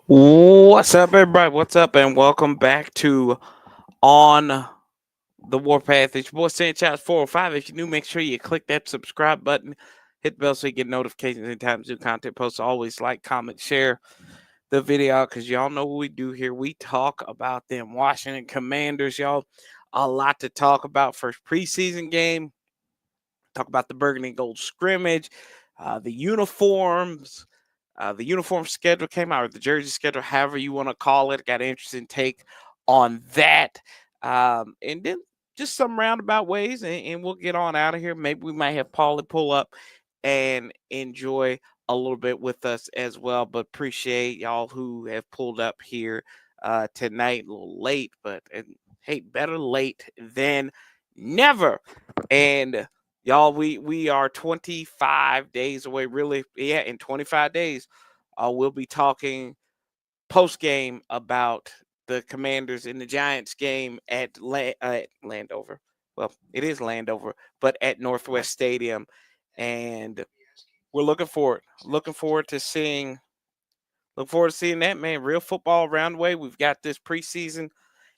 What's up, everybody? What's up, and welcome back to On the Warpath. It's your boy Sanchez 405. If you're new, make sure you click that subscribe button, hit the bell so you get notifications anytime new content posts. Always like, comment, share the video because y'all know what we do here. We talk about them Washington Commanders, y'all. A lot to talk about. First preseason game. Talk about the burgundy and gold scrimmage, the uniforms. The uniform schedule came out, or the jersey schedule, however you want to call it. Got an interesting take on that. And then just some roundabout ways, and we'll get on out of here. Maybe we might have Paulie pull up and enjoy a little bit with us as well. But appreciate y'all who have pulled up here tonight. A little late, but hey, better late than never. And y'all, we are 25 days away. Really, yeah, in 25 days, we'll be talking post game about the Commanders in the Giants game at Landover. Well, it is Landover, but at Northwest Stadium, and we're looking forward. Looking forward to seeing. Look forward to seeing that, man. Real football around the way. We've got this preseason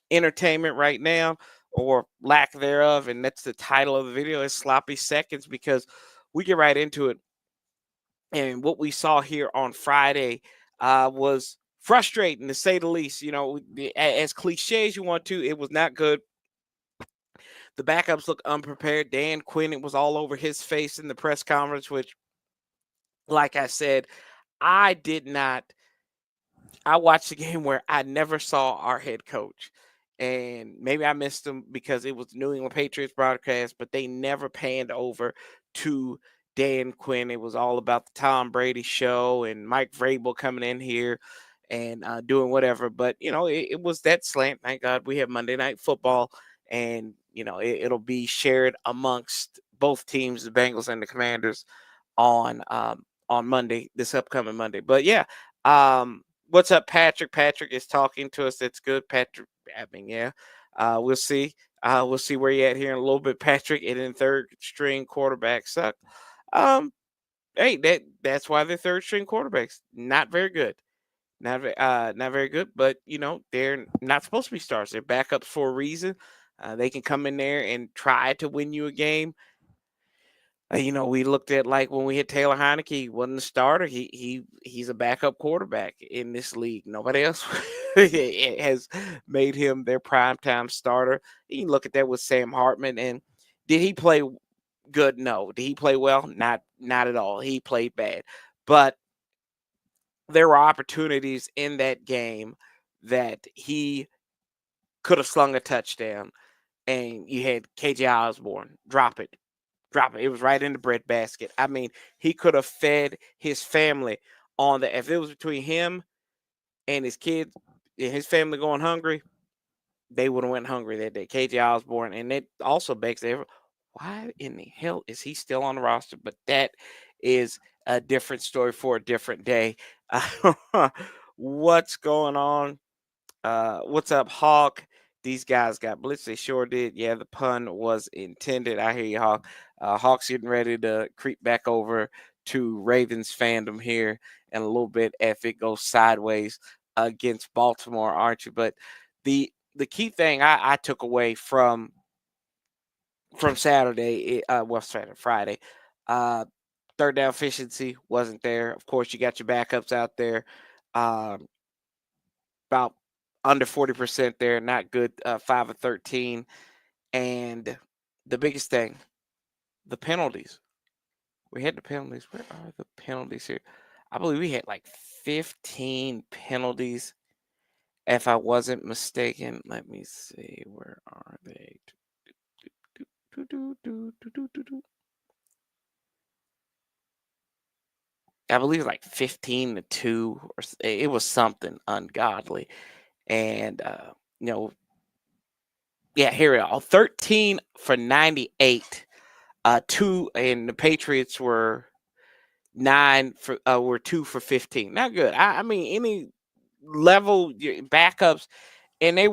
entertainment right now, or lack thereof, and that's the title of the video. Is sloppy seconds, because we get right into it. And what we saw here on Friday was frustrating, to say the least. You know, as cliche as you want to, it was not good. The backups look unprepared. Dan Quinn, it was all over his face in the press conference, which, like I said, I did not. I watched a game where I never saw our head coach. And maybe I missed him because it was the New England Patriots broadcast, but they never panned over to Dan Quinn. It was all about the Tom Brady show and Mike Vrabel coming in here and doing whatever. But, you know, it was that slant. Thank God we have Monday Night Football, and, you know, it'll be shared amongst both teams, the Bengals and the Commanders, on Monday, this upcoming Monday. But, yeah, what's up, Patrick? Patrick is talking to us. That's good, Patrick. I mean, yeah. We'll see. We'll see where you're at here in a little bit, Patrick. And then third string quarterbacks suck. Um, hey, that's why they're third string quarterbacks. Not very good. Not very good. But you know, they're not supposed to be stars. They're backups for a reason. They can come in there and try to win you a game. You know, we looked at, like, when we had Taylor Heineke, he wasn't a starter. He's a backup quarterback in this league. Nobody else has made him their primetime starter. You can look at that with Sam Hartman, and did he play good? No. Did he play well? Not at all. He played bad. But there were opportunities in that game that he could have slung a touchdown, and you had KJ Osborne drop it. It was right in the breadbasket. I mean, he could have fed his family on the. If it was between him and his kids and his family going hungry, they would have went hungry that day. KJ Osborne, and it also begs there, why in the hell is he still on the roster? But that is a different story for a different day. What's going on? What's up, Hawk? These guys got blitzed. They sure did. Yeah, the pun was intended. I hear you, Hawk. Hawk's getting ready to creep back over to Ravens fandom here in a little bit if it goes sideways against Baltimore, aren't you? But the key thing I took away from Saturday, Saturday, Friday, uh, third down efficiency wasn't there. Of course, you got your backups out there. Um, about under 40% there, not good. 5 of 13. And the biggest thing, the penalties. We had the penalties. Where are the penalties here? I believe we had like 15 penalties, if I wasn't mistaken. Let me see. Where are they? I believe like 15-2, it was something ungodly. And you know, yeah, here we are. 13 for 98. Two, and the Patriots were 2 for 15. Not good. I mean, any level backups, and they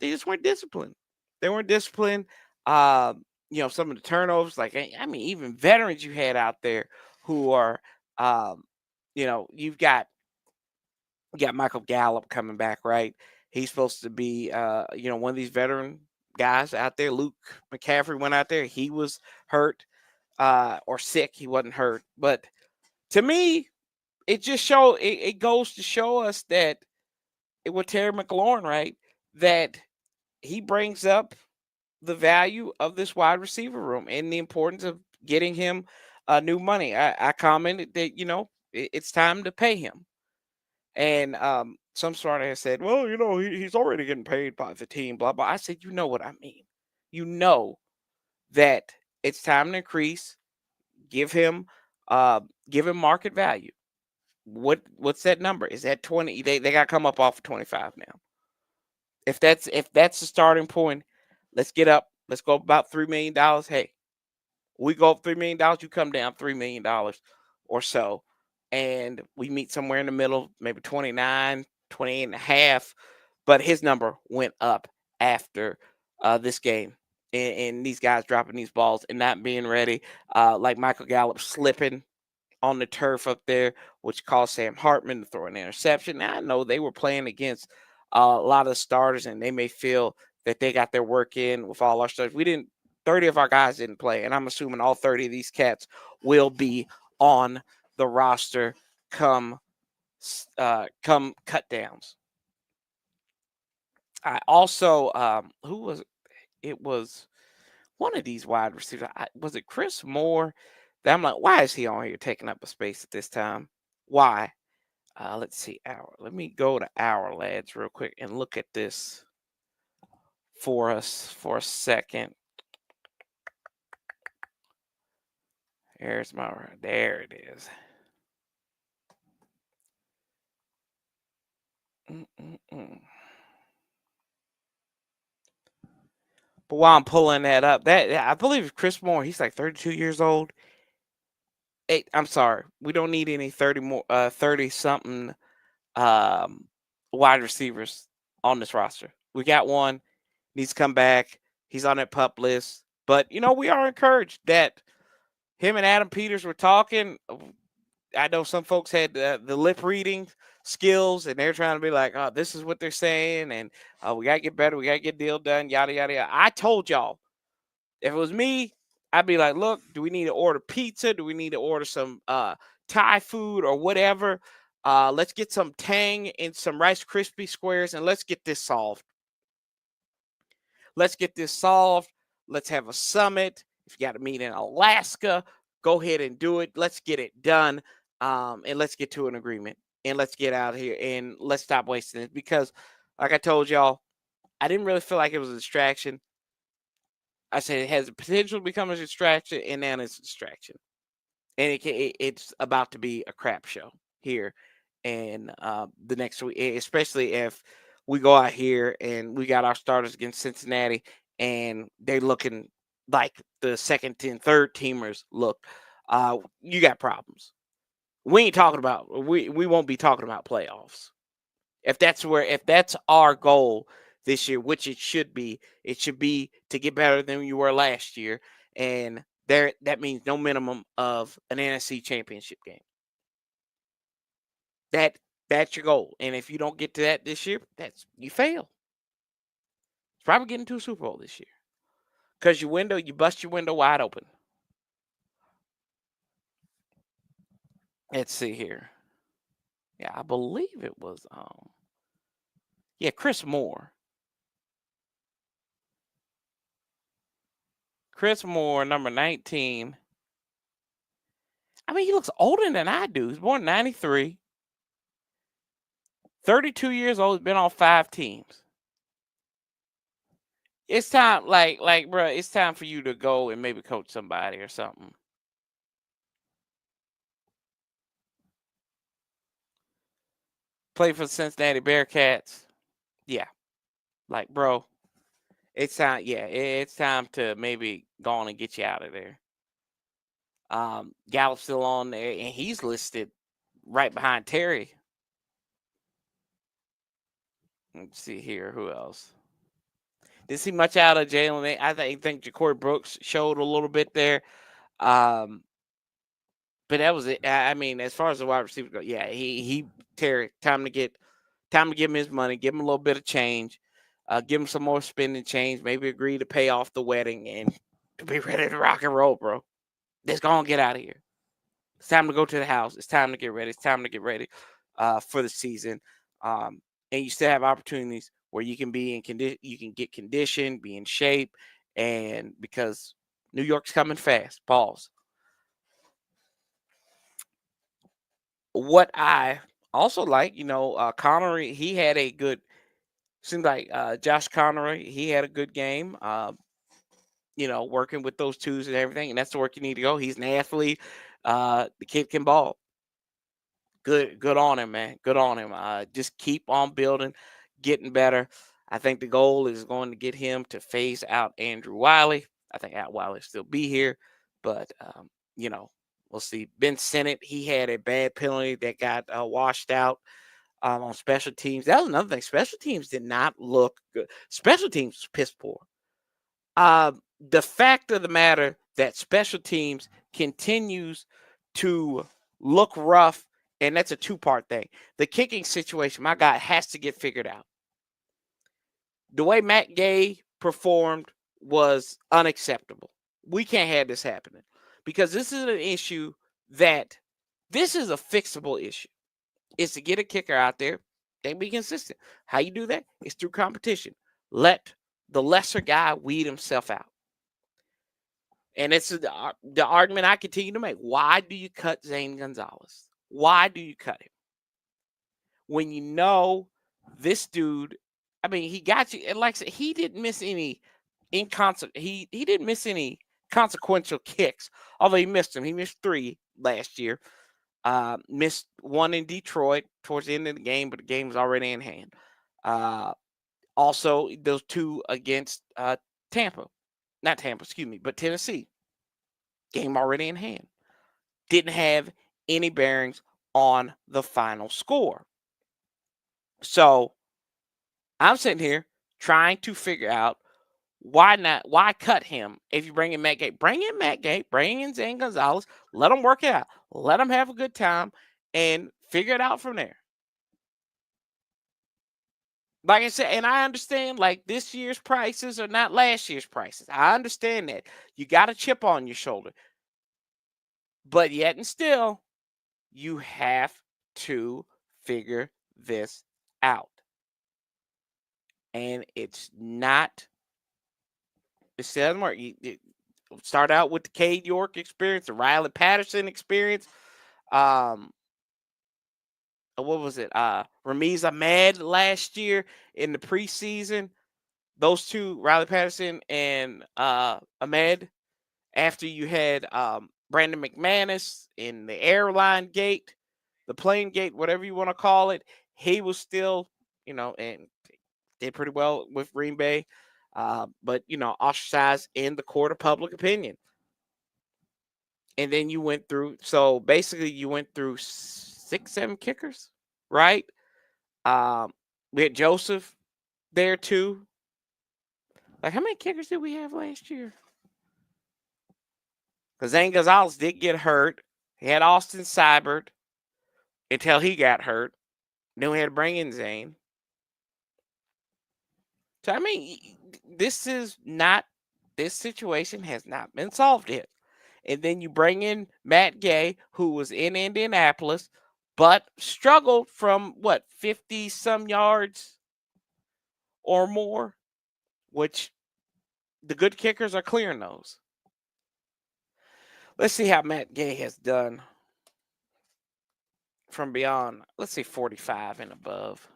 just weren't disciplined. They weren't disciplined. Some of the turnovers, like I mean, even veterans you had out there who are, um, you got Michael Gallup coming back, right? He's supposed to be, one of these veteran guys out there. Luke McCaffrey went out there. He was hurt or sick. He wasn't hurt, but to me, it goes to show us that with Terry McLaurin, right, that he brings up the value of this wide receiver room and the importance of getting him new money. I commented that it's time to pay him, and some sort of said, well, he's already getting paid by the team, blah blah. I said, you know what I mean. You know that it's time to increase. Give him, give him market value. What's that number? Is that 20? They got to come up off of 25 now. If that's the starting point, let's get up. Let's go up about $3 million. Hey, we go up $3 million. You come down $3 million or so, and we meet somewhere in the middle, maybe 29, 28 and a half. But his number went up after this game, and these guys dropping these balls and not being ready, like Michael Gallup slipping on the turf up there, which caused Sam Hartman to throw an interception. Now, I know they were playing against a lot of starters, and they may feel that they got their work in with all our stuff. 30 of our guys didn't play, and I'm assuming all 30 of these cats will be on the roster come cut downs. I also, who was it? Was one of these wide receivers? Was it Chris Moore? That I'm like, why is he on here taking up a space at this time? Why? Let's see, hour. Let me go to our lads real quick and look at this for us for a second. There it is. Mm-mm-mm. But while I'm pulling that up, I believe Chris Moore, he's like 32 years old. Hey, I'm sorry, we don't need any 30 something um, wide receivers on this roster. We got one, needs to come back. He's on that pup list. But, we are encouraged that him and Adam Peters were talking. I know some folks had the lip reading skills, and they're trying to be like, oh, this is what they're saying, and we got to get better. We got to get deal done, yada, yada, yada. I told y'all, if it was me, I'd be like, look, do we need to order pizza? Do we need to order some Thai food or whatever? Let's get some Tang and some Rice Krispie squares, and let's get this solved. Let's get this solved. Let's have a summit. If you got to meet in Alaska, go ahead and do it. Let's get it done. And let's get to an agreement. And let's get out of here. And let's stop wasting it. Because, like I told y'all, I didn't really feel like it was a distraction. I said it has the potential to become a distraction, and now it's a distraction. And it's about to be a crap show here. And the next week, especially if we go out here and we got our starters against Cincinnati, and they're looking like the second and third teamers look. You got problems. We ain't talking about. We won't be talking about playoffs. If that's our goal this year, which it should be to get better than you were last year, and that means no minimum of an NFC championship game. That's your goal. And if you don't get to that this year, you fail. It's probably getting to a Super Bowl this year. Because you bust your window wide open. Let's see here. Yeah, I believe it was Chris Moore. Chris Moore, number 19. I mean, he looks older than I do. He's born in 93. 32 years old, he's been on 5 teams. It's time, bro, it's time for you to go and maybe coach somebody or something. Play for the Cincinnati Bearcats. Yeah. Like, bro, it's time. Yeah, it's time to maybe go on and get you out of there. Gallup's still on there, and he's listed right behind Terry. Let's see here. Who else? Didn't see much out of Jalen. I think Ja'Cory Brooks showed a little bit there. But that was it. I mean, as far as the wide receiver go, yeah, Terry, time to give him his money, give him a little bit of change, give him some more spending change, maybe agree to pay off the wedding and be ready to rock and roll, bro. Let's go and get out of here. It's time to go to the house. It's time to get ready. It's time to get ready for the season. And you still have opportunities where you can be in condition, you can get conditioned, be in shape, and because New York's coming fast. Pause. What I also like, Connery, he had a good. Seems like Josh Connery, he had a good game. Working with those twos and everything, and that's the work you need to go. He's an athlete. The kid can ball. Good on him, man. Good on him. Just keep on building, getting better. I think the goal is going to get him to phase out Andrew Wiley. I think Al Wiley still be here, but we'll see. Ben Sinnott, he had a bad penalty that got washed out on special teams. That was another thing. Special teams did not look good. Special teams was piss poor. The fact of the matter that special teams continues to look rough, and that's a two-part thing. The kicking situation, my guy, has to get figured out. The way Matt Gay performed was unacceptable. We can't have this happening because this is an issue this is a fixable issue. Is to get a kicker out there and be consistent. How you do that is through competition. Let the lesser guy weed himself out. And it's the argument I continue to make. Why do you cut Zane Gonzalez? Why do you cut him? When you know this dude, I mean, he got you. And like I said, he didn't miss any he didn't miss any consequential kicks, although he missed them. He missed 3 last year. Missed 1 in Detroit towards the end of the game, but the game was already in hand. Also, those 2 against not Tampa, excuse me, but Tennessee. Game already in hand. Didn't have any bearings on the final score. So I'm sitting here trying to figure out why cut him if you bring in Matt Gay. Bring in Matt Gay, bring in Zane Gonzalez, let them work it out. Let them have a good time and figure it out from there. Like I said, and I understand like this year's prices are not last year's prices. I understand that. You got a chip on your shoulder. But yet and still, you have to figure this out. And it doesn't work. You start out with the Cade York experience, the Riley Patterson experience. What was it? Ramiz Ahmed last year in the preseason. Those 2, Riley Patterson and Ahmed, after you had Brandon McManus in the airline gate, the plane gate, whatever you want to call it, he was still, and did pretty well with Green Bay, but, ostracized in the court of public opinion. And then you went through, so basically you went through 6, 7 kickers, right? We had Joseph there too. Like, how many kickers did we have last year? Because Zane Gonzalez did get hurt. He had Austin Seibert until he got hurt. Then we had to bring in Zane. So, I mean, this situation has not been solved yet. And then you bring in Matt Gay, who was in Indianapolis, but struggled from 50 some yards or more, which the good kickers are clearing those. Let's see how Matt Gay has done from beyond, let's say 45 and above.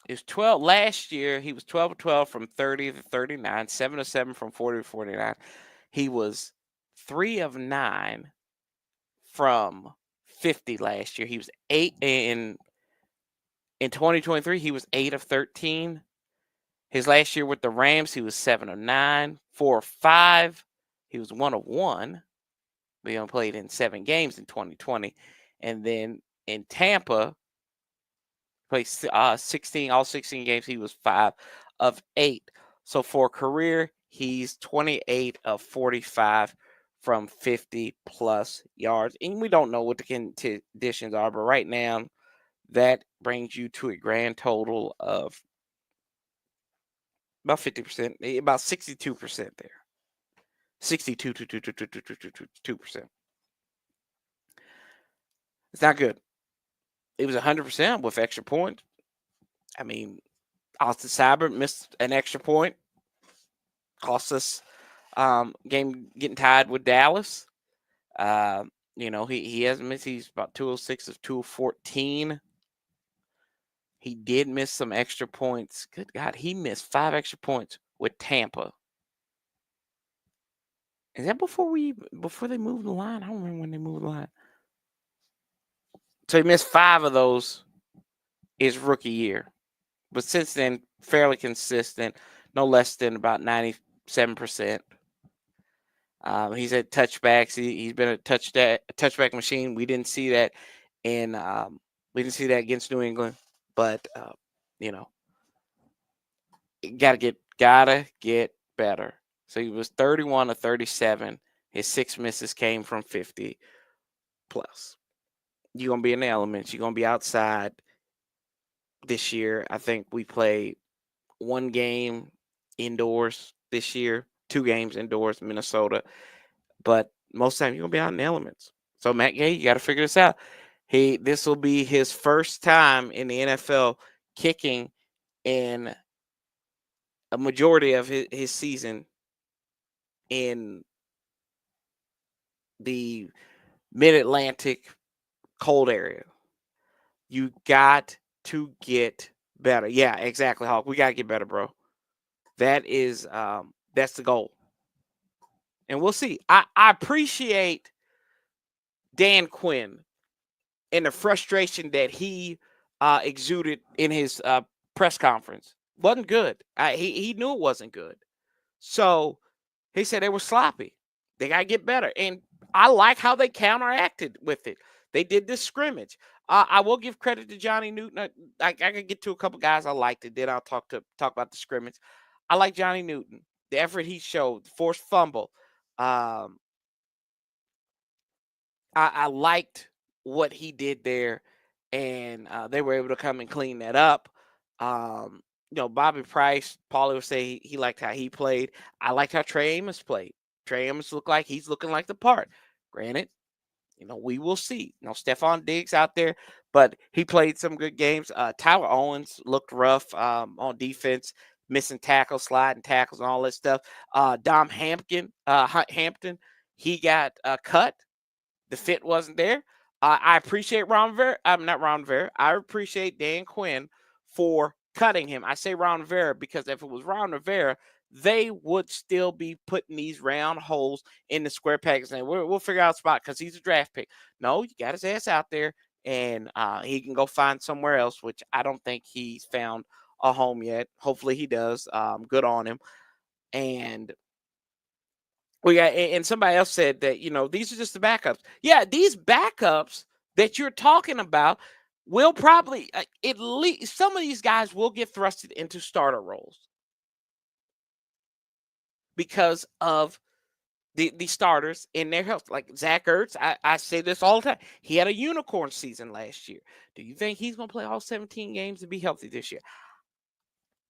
It was 12 last year. He was 12 of 12 from 30 to 39, 7 of 7 from 40 to 49. He was 3 of 9 from 50 last year. He was 8 in 2023. He was 8 of 13. His last year with the Rams, he was 7 of 9, 4 of 5. He was 1 of 1. We only played in 7 games in 2020. And then in Tampa, played 16, all 16 games. He was 5 of 8. So for career, he's 28 of 45 from 50 plus yards. And we don't know what the conditions are, but right now, that brings you to a grand total of about 50%, about 62% there. 62%. It's not good. It was 100% with extra points. I mean, Austin Seibert missed an extra point. Cost us game getting tied with Dallas. He hasn't missed. He's about 206 of 214. He did miss some extra points. Good God, he missed 5 extra points with Tampa. Is that before they moved the line? I don't remember when they moved the line. So he missed 5 of those his rookie year. But since then, fairly consistent, no less than about 97%. He's had touchbacks. He's been a touchback machine. We didn't see that against New England, but gotta get better. So he was 31 of 37. His 6 misses came from 50 plus. You're gonna be in the elements. You're gonna be outside this year. I think we play 1 game indoors this year, 2 games indoors, Minnesota. But most of the time you're gonna be out in the elements. So Matt Gay, you got to figure this out. This will be his first time in the NFL kicking in a majority of his season in the mid-Atlantic cold area. You got to get better. Yeah, exactly, Hawk. We got to get better, bro. That is that's the goal. And we'll see. I appreciate Dan Quinn and the frustration that he exuded in his press conference. Wasn't good. He knew it wasn't good. So he said they were sloppy. They got to get better. And I like how they counteracted with it. They did this scrimmage. I will give credit to Johnny Newton. I could get to a couple guys I liked it. Then I'll talk about the scrimmage. I like Johnny Newton. The effort he showed, forced fumble. I liked what he did there, and they were able to come and clean that up. Bobby Price, Paulie would say he liked how he played. I liked how Trey Amos played. Trey Amos looked like he's looking like the part. Granted, we will see. Stephon Diggs out there, but he played some good games. Tyler Owens looked rough on defense, missing tackles, sliding tackles, and all that stuff. Dom Hampton, he got cut. The fit wasn't there. I appreciate Ron Rivera. I'm not Ron Rivera. I appreciate Dan Quinn for cutting him. I say Ron Rivera because if it was Ron Rivera, they would still be putting these round holes in the square pegs. And we'll figure out a spot because he's a draft pick. No, you got his ass out there, and he can go find somewhere else, which I don't think he's found a home yet. Hopefully he does. Good on him. And and somebody else said that, these are just the backups. Yeah, these backups that you're talking about will probably, at least some of these guys will get thrusted into starter roles because of the starters in their health. Like Zach Ertz, I say this all the time. He had a unicorn season last year. Do you think he's going to play all 17 games and be healthy this year?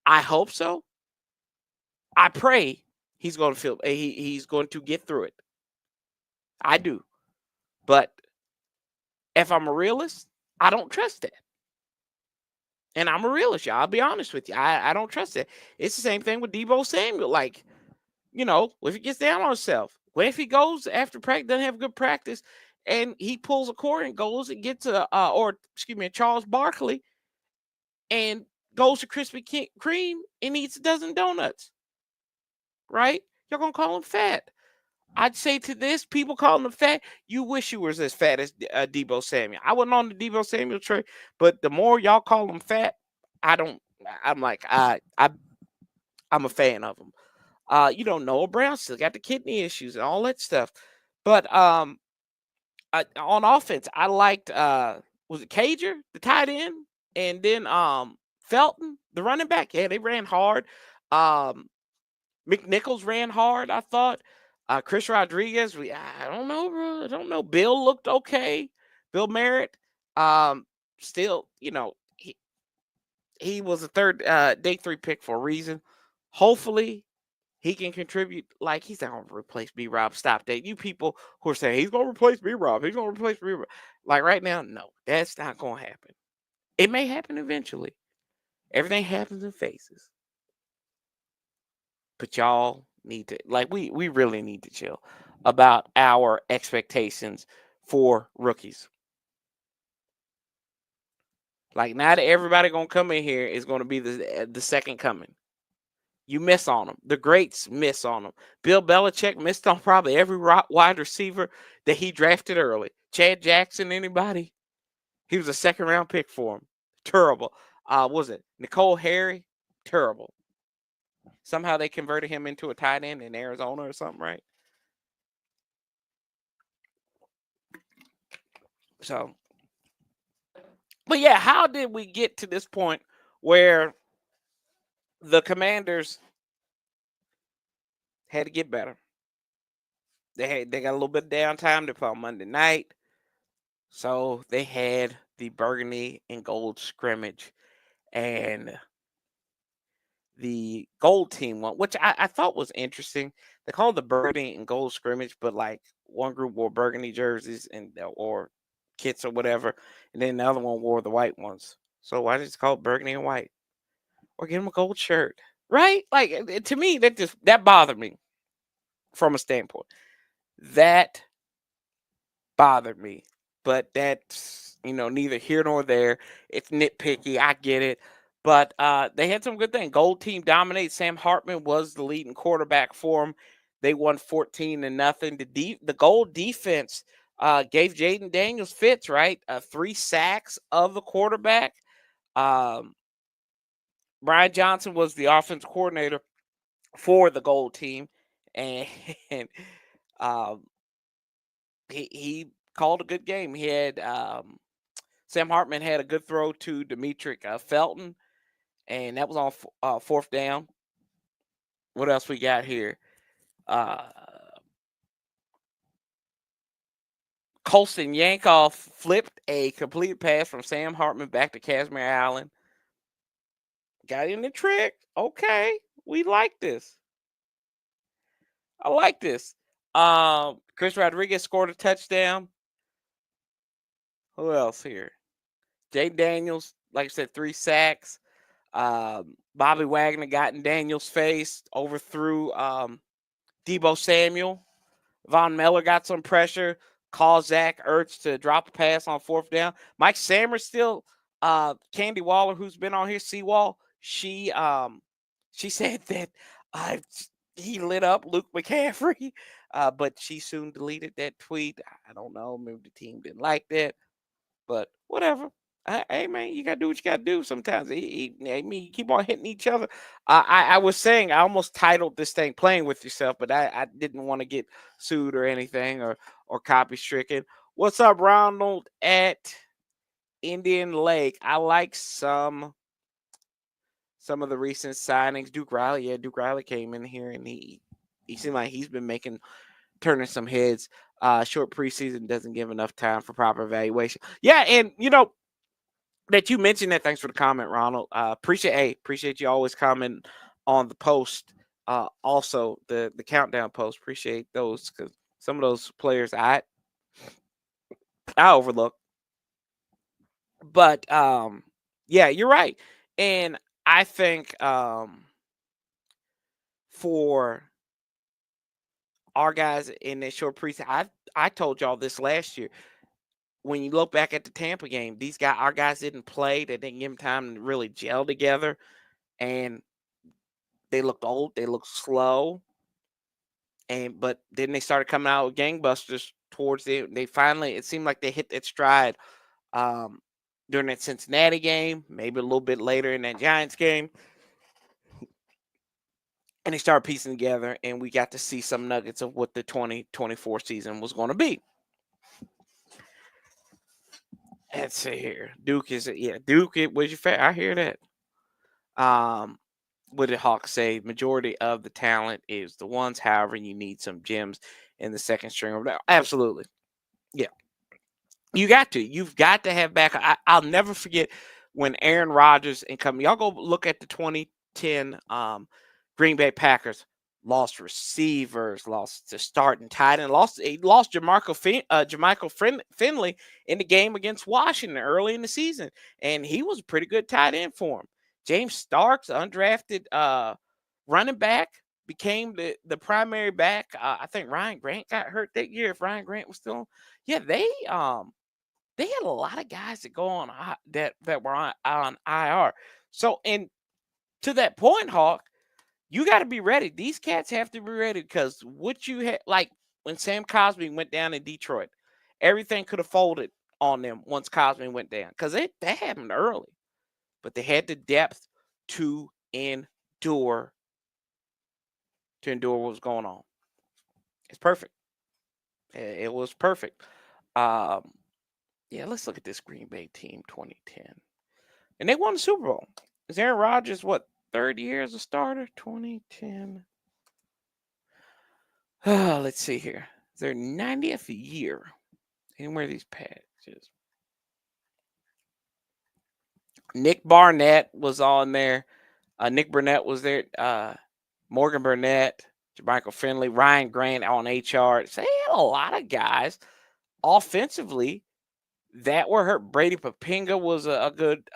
I hope so. I pray he's going to he's going to get through it. I do. But if I'm a realist, I don't trust that. And I'm a realist, y'all. I'll be honest with you. I don't trust it. It's the same thing with Deebo Samuel. Like, if he gets down on himself, what if he goes after practice, doesn't have good practice, and he pulls a cord and goes and gets Charles Barkley and goes to Krispy Kreme and eats a dozen donuts, right? You're going to call him fat. I'd say to this, people calling him fat, you wish you was as fat as Debo Samuel. I wasn't on the Debo Samuel train, but the more y'all call him fat, I don't. I'm like I'm a fan of him. Noah Brown still got the kidney issues and all that stuff, but on offense, I liked was it Cager, the tight end, and then Felton, the running back. Yeah, they ran hard. Um, McNichols ran hard, I thought. Chris Rodriguez, I don't know, bro. I don't know. Bill looked okay. Bill Merritt, still, he was a third day 3 pick for a reason. Hopefully, he can contribute. Like, he's not gonna replace B Rob. Stop that. You people who are saying he's gonna replace B Rob, he's gonna replace B Rob. Like right now, no, that's not gonna happen. It may happen eventually. Everything happens in phases. But y'all need to, like, we really need to chill about our expectations for rookies. Like, not everybody gonna come in here is gonna be the second coming. You miss on them. The greats miss on them. Bill Belichick missed on probably every wide receiver that he drafted early. Chad Jackson, anybody? He was a second round pick for him. Terrible. Was it Nicole Harry? Terrible. Somehow they converted him into a tight end in Arizona or something, right? So, but yeah, how did we get to this point where the Commanders had to get better? They got a little bit of downtime to play on Monday night, so they had the burgundy and gold scrimmage, and the gold team won, which I thought was interesting. They called the burgundy and gold scrimmage, but like one group wore burgundy jerseys and or kits or whatever, and then the other one wore the white ones. So why just call it burgundy and white, or get them a gold shirt, right? Like to me, that bothered me from a standpoint. That bothered me, but that's neither here nor there. It's nitpicky. I get it. But they had some good things. Gold team dominates. Sam Hartman was the leading quarterback for them. They won 14-0. The gold defense gave Jaden Daniels fits, right? 3 sacks of the quarterback. Brian Johnson was the offense coordinator for the gold team, and um, he called a good game. He had Sam Hartman had a good throw to Demetric Felton, and that was on 4th down. What else we got here? Uh, Colston Yankoff flipped a complete pass from Sam Hartman back to Casimir Allen. Got in the trick. Okay, we like this. I like this. Chris Rodriguez scored a touchdown. Who else here? Jay Daniels, like I said, 3 sacks. Bobby Wagner got in Daniels' face, overthrew Debo Samuel. Von Miller got some pressure, caused Zach Ertz to drop a pass on 4th down. Mike Sammers still, Candy Waller, who's been on here, Seawall, she said that he lit up Luke McCaffrey, but she soon deleted that tweet. I don't know, maybe the team didn't like that, but whatever. Hey man, you gotta do what you gotta do. Sometimes, you keep on hitting each other. I was saying I almost titled this thing "Playing with Yourself," but I didn't want to get sued or anything or copy stricken. What's up, Ronald at Indian Lake? I like some of the recent signings. Duke Riley, yeah, Duke Riley came in here and he seemed like he's been turning some heads. Short preseason doesn't give enough time for proper evaluation. Yeah, and that you mentioned that. Thanks for the comment, Ronald. Appreciate you always comment on the post. Also the countdown post. Appreciate those because some of those players I overlook. But yeah, you're right. And I think for our guys in that short preseason, I told y'all this last year. When you look back at the Tampa game, our guys didn't play. They didn't give them time to really gel together, and they looked old. They looked slow. But then they started coming out with gangbusters towards they finally, it seemed like they hit that stride um, during that Cincinnati game, maybe a little bit later in that Giants game. And they started piecing together, and we got to see some nuggets of what the 2024 season was going to be. Let's see here. Duke is, yeah, Duke, it was your favorite. I hear that. What did Hawks say? Majority of the talent is the ones. However, you need some gems in the second string. Absolutely. Yeah. You've got to have back. I'll never forget when Aaron Rodgers and company. Y'all go look at the 2010 Green Bay Packers. Lost receivers, lost the starting tight end, lost Jermichael Finley in the game against Washington early in the season, and he was a pretty good tight end for him. James Starks, undrafted running back, became the primary back. I think Ryan Grant got hurt that year. If Ryan Grant was still, yeah, they had a lot of guys that go on that were on IR. So, and to that point, Hawk, you got to be ready. These cats have to be ready because what you had, like when Sam Cosmi went down in Detroit, everything could have folded on them once Cosmi went down because that happened early, but they had the depth to endure what was going on. It's perfect. It was perfect. Yeah, let's look at this Green Bay team 2010. And they won the Super Bowl. Is Aaron Rodgers, what, third year as a starter? 2010. Let's see here. Their 90th year. And where are these patches? Nick Barnett was on there. Nick Burnett was there. Morgan Burnett, Jermichael Finley, Ryan Grant on HR. So they had a lot of guys offensively that were hurt. Brady Papinga was a good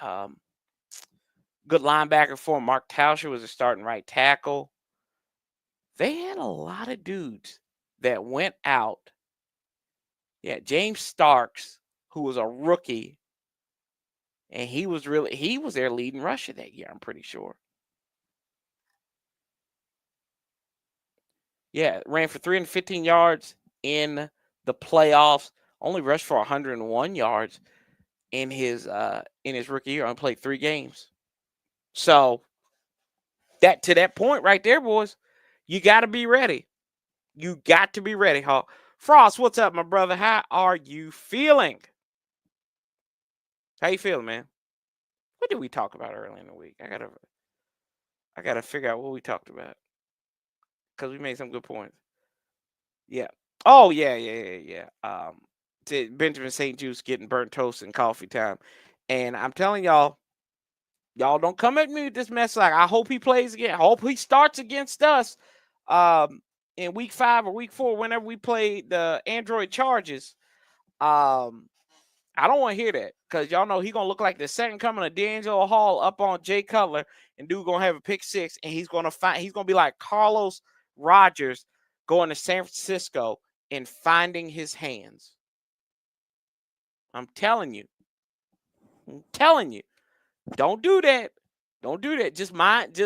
good linebacker for him. Mark Tauscher was a starting right tackle. They had a lot of dudes that went out. Yeah, James Starks, who was a rookie, and he was their leading rusher that year, I'm pretty sure. Yeah, ran for 315 yards in the playoffs, only rushed for 101 yards in his rookie year. Only played 3 games. So, that to that point right there, boys, you got to be ready. You got to be ready, Hawk. Frost, what's up, my brother? How are you feeling? How you feeling, man? What did we talk about early in the week? I gotta figure out what we talked about because we made some good points. Yeah. Oh yeah. Benjamin St. Juice getting burnt toast and coffee time, and I'm telling y'all don't come at me with this mess. Like I hope he plays again. I hope he starts against us, in week 5 or week 4 whenever we play the Android Charges. I don't want to hear that because y'all know he's gonna look like the second coming of D'Angelo Hall up on Jay Cutler, and dude gonna have a pick 6, and he's gonna be like Carlos Rogers going to San Francisco and finding his hands. I'm telling you. Don't do that. Don't do that.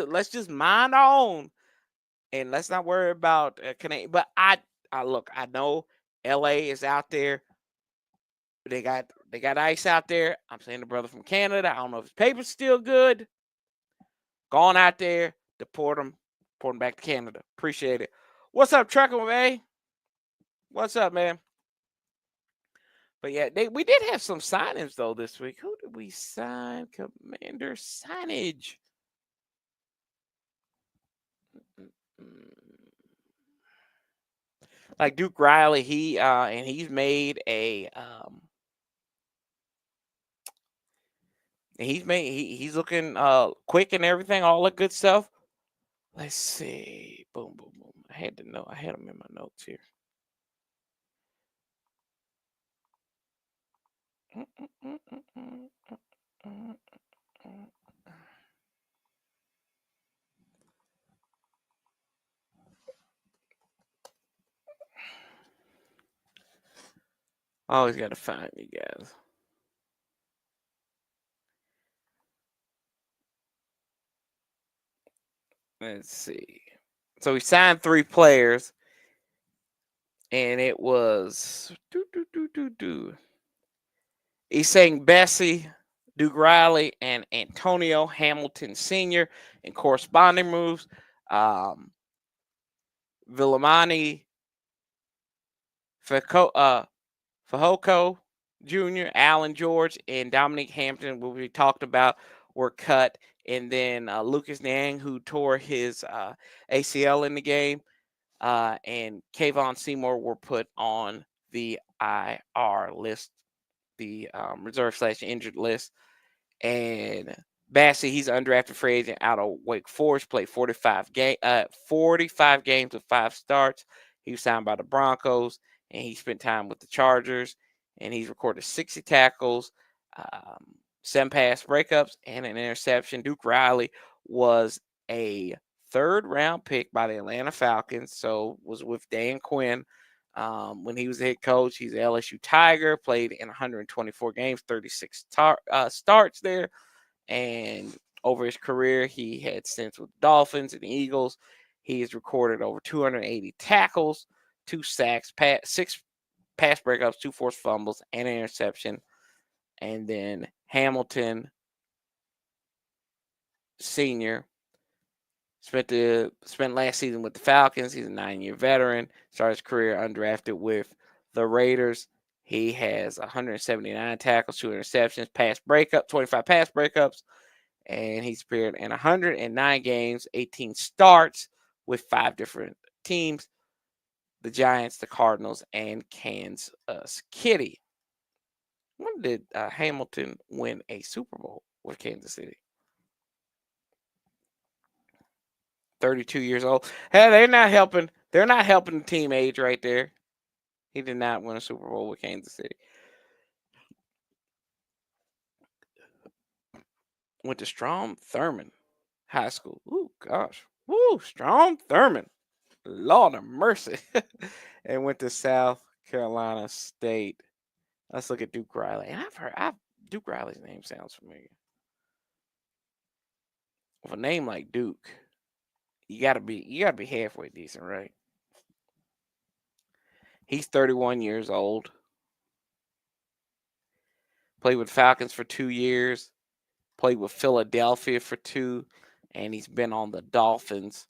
Let's just mind our own, and let's not worry about Canadian. But I look. I know LA is out there. They got ice out there. I'm saying the brother from Canada. I don't know if his paper's still good. Gone out there, deport him back to Canada. Appreciate it. What's up, Trucker, man? What's up, man? But yeah, we did have some signings though this week. Who did we sign? Commander signage. Like Duke Riley, he's made a he's looking quick and everything, all that good stuff. Let's see. Boom, boom, boom. I had to know. I had them in my notes here. Always got to find you guys. Let's see. So we signed 3 players. and it was he sang Bessie, Duke Riley, and Antonio Hamilton Sr. in corresponding moves. Um, Villamani Fajoko Jr., Alan George, and Dominic Hampton, who we talked about, were cut. And then Lucas Niang, who tore his ACL in the game, and Kayvon Seymour were put on the IR list, the reserve/injured list. And Bassey, he's an undrafted free agent out of Wake Forest, played 45 games with 5 starts. He was signed by the Broncos, and he spent time with the Chargers, and he's recorded 60 tackles, 7 pass breakups, and an interception. Duke Riley was a 3rd-round pick by the Atlanta Falcons, so was with Dan Quinn. When he was the head coach, he's an LSU Tiger, played in 124 games, 36 starts there. And over his career, he had stints with Dolphins and Eagles. He has recorded over 280 tackles, 2 sacks, 6 pass breakups, 2 forced fumbles, and an interception. And then Hamilton Sr. spent last season with the Falcons. He's a 9-year veteran. Started his career undrafted with the Raiders. He has 179 tackles, 2 interceptions, 25 pass breakups, and he's appeared in 109 games, 18 starts with 5 different teams: the Giants, the Cardinals, and Kansas City. When did Hamilton win a Super Bowl with Kansas City? 32 years old. Hey, they're not helping. They're not helping the team age right there. He did not win a Super Bowl with Kansas City. Went to Strom Thurmond High School. Ooh, gosh. Woo, Strom Thurmond. Lord of mercy. And went to South Carolina State. Let's look at Duke Riley. And Duke Riley's name sounds familiar. With a name like Duke, you gotta be halfway decent, right? He's 31 years old. Played with Falcons for 2 years. Played with Philadelphia for 2, and he's been on the Dolphins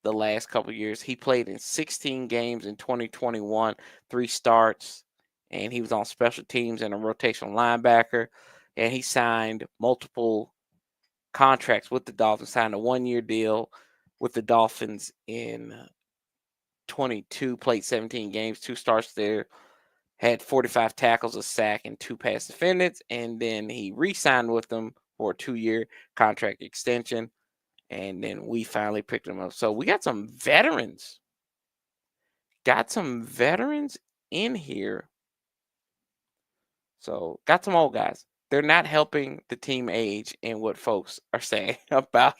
the last couple of years. He played in 16 games in 2021, 3 starts, and he was on special teams and a rotational linebacker. And he signed multiple contracts with the Dolphins. Signed a 1-year deal with the Dolphins in 22. Played 17 games, 2 starts there. Had 45 tackles, a sack, and 2 pass defendants. And then he re-signed with them for a 2-year contract extension. And then we finally picked him up. So we got some veterans. Got some veterans in here. So got some old guys. They're not helping the team age in what folks are saying about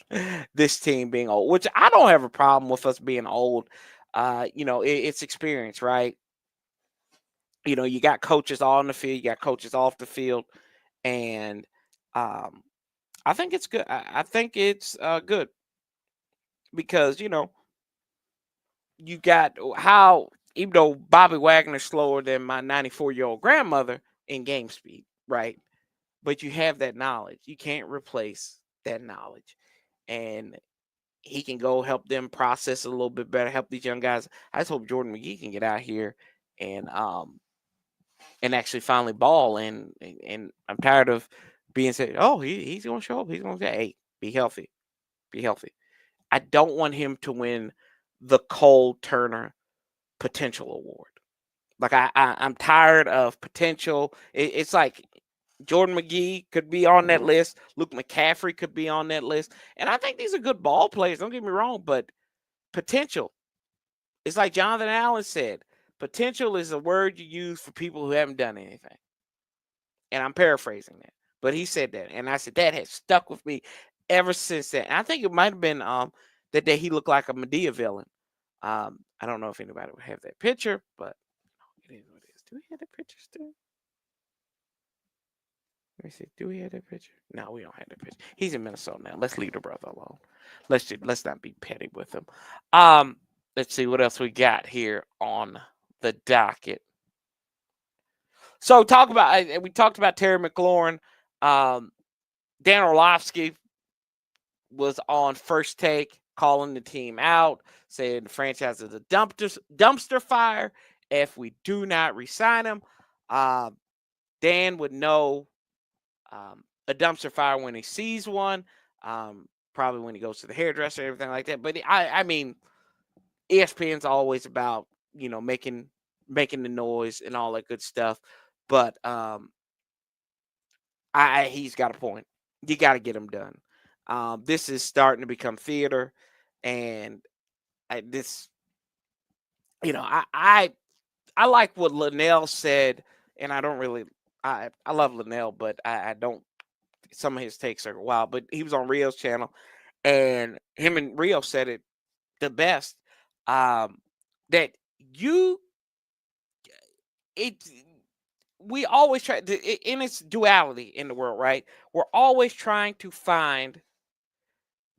this team being old, which I don't have a problem with us being old. It's experience, right? You got coaches all in the field, you got coaches off the field, and I think it's good. I think it's good because you got how even though Bobby Wagner's slower than my 94-year-old grandmother in game speed, right? But you have that knowledge. You can't replace that knowledge, and he can go help them process a little bit better, help these young guys. I just hope Jordan McGee can get out here and actually finally ball. And I'm tired of being said, oh, he's going to show up. He's going to say, hey, be healthy. Be healthy. I don't want him to win the Cole Turner Potential Award. Like, I'm tired of potential. It's like Jordan McGee could be on that list. Luke McCaffrey could be on that list. And I think these are good ball players. Don't get me wrong, but potential. It's like Jonathan Allen said, potential is a word you use for people who haven't done anything. And I'm paraphrasing that. But he said that. And I said, that has stuck with me ever since then. And I think it might have been that day he looked like a Medea villain. I don't know if anybody would have that picture, but it is what it is. Do we have that picture still? Let me see. Do we have that picture? No, we don't have that picture. He's in Minnesota now. Let's leave the brother alone. Let's not be petty with him. Let's see what else we got here on the docket. So we talked about Terry McLaurin. Dan Orlovsky was on First Take calling the team out, saying the franchise is a dumpster fire if we do not re-sign him. Dan would know a dumpster fire when he sees one, probably when he goes to the hairdresser and everything like that. But I mean, ESPN's always about, making the noise and all that good stuff. But he's got a point. You got to get him done. This is starting to become theater, and this, I like what Linnell said, and I don't really, I love Linnell, but I don't. Some of his takes are wild, but he was on Rio's channel, and him and Rio said it the best. That we always try to, in its duality in the world, right? We're always trying to find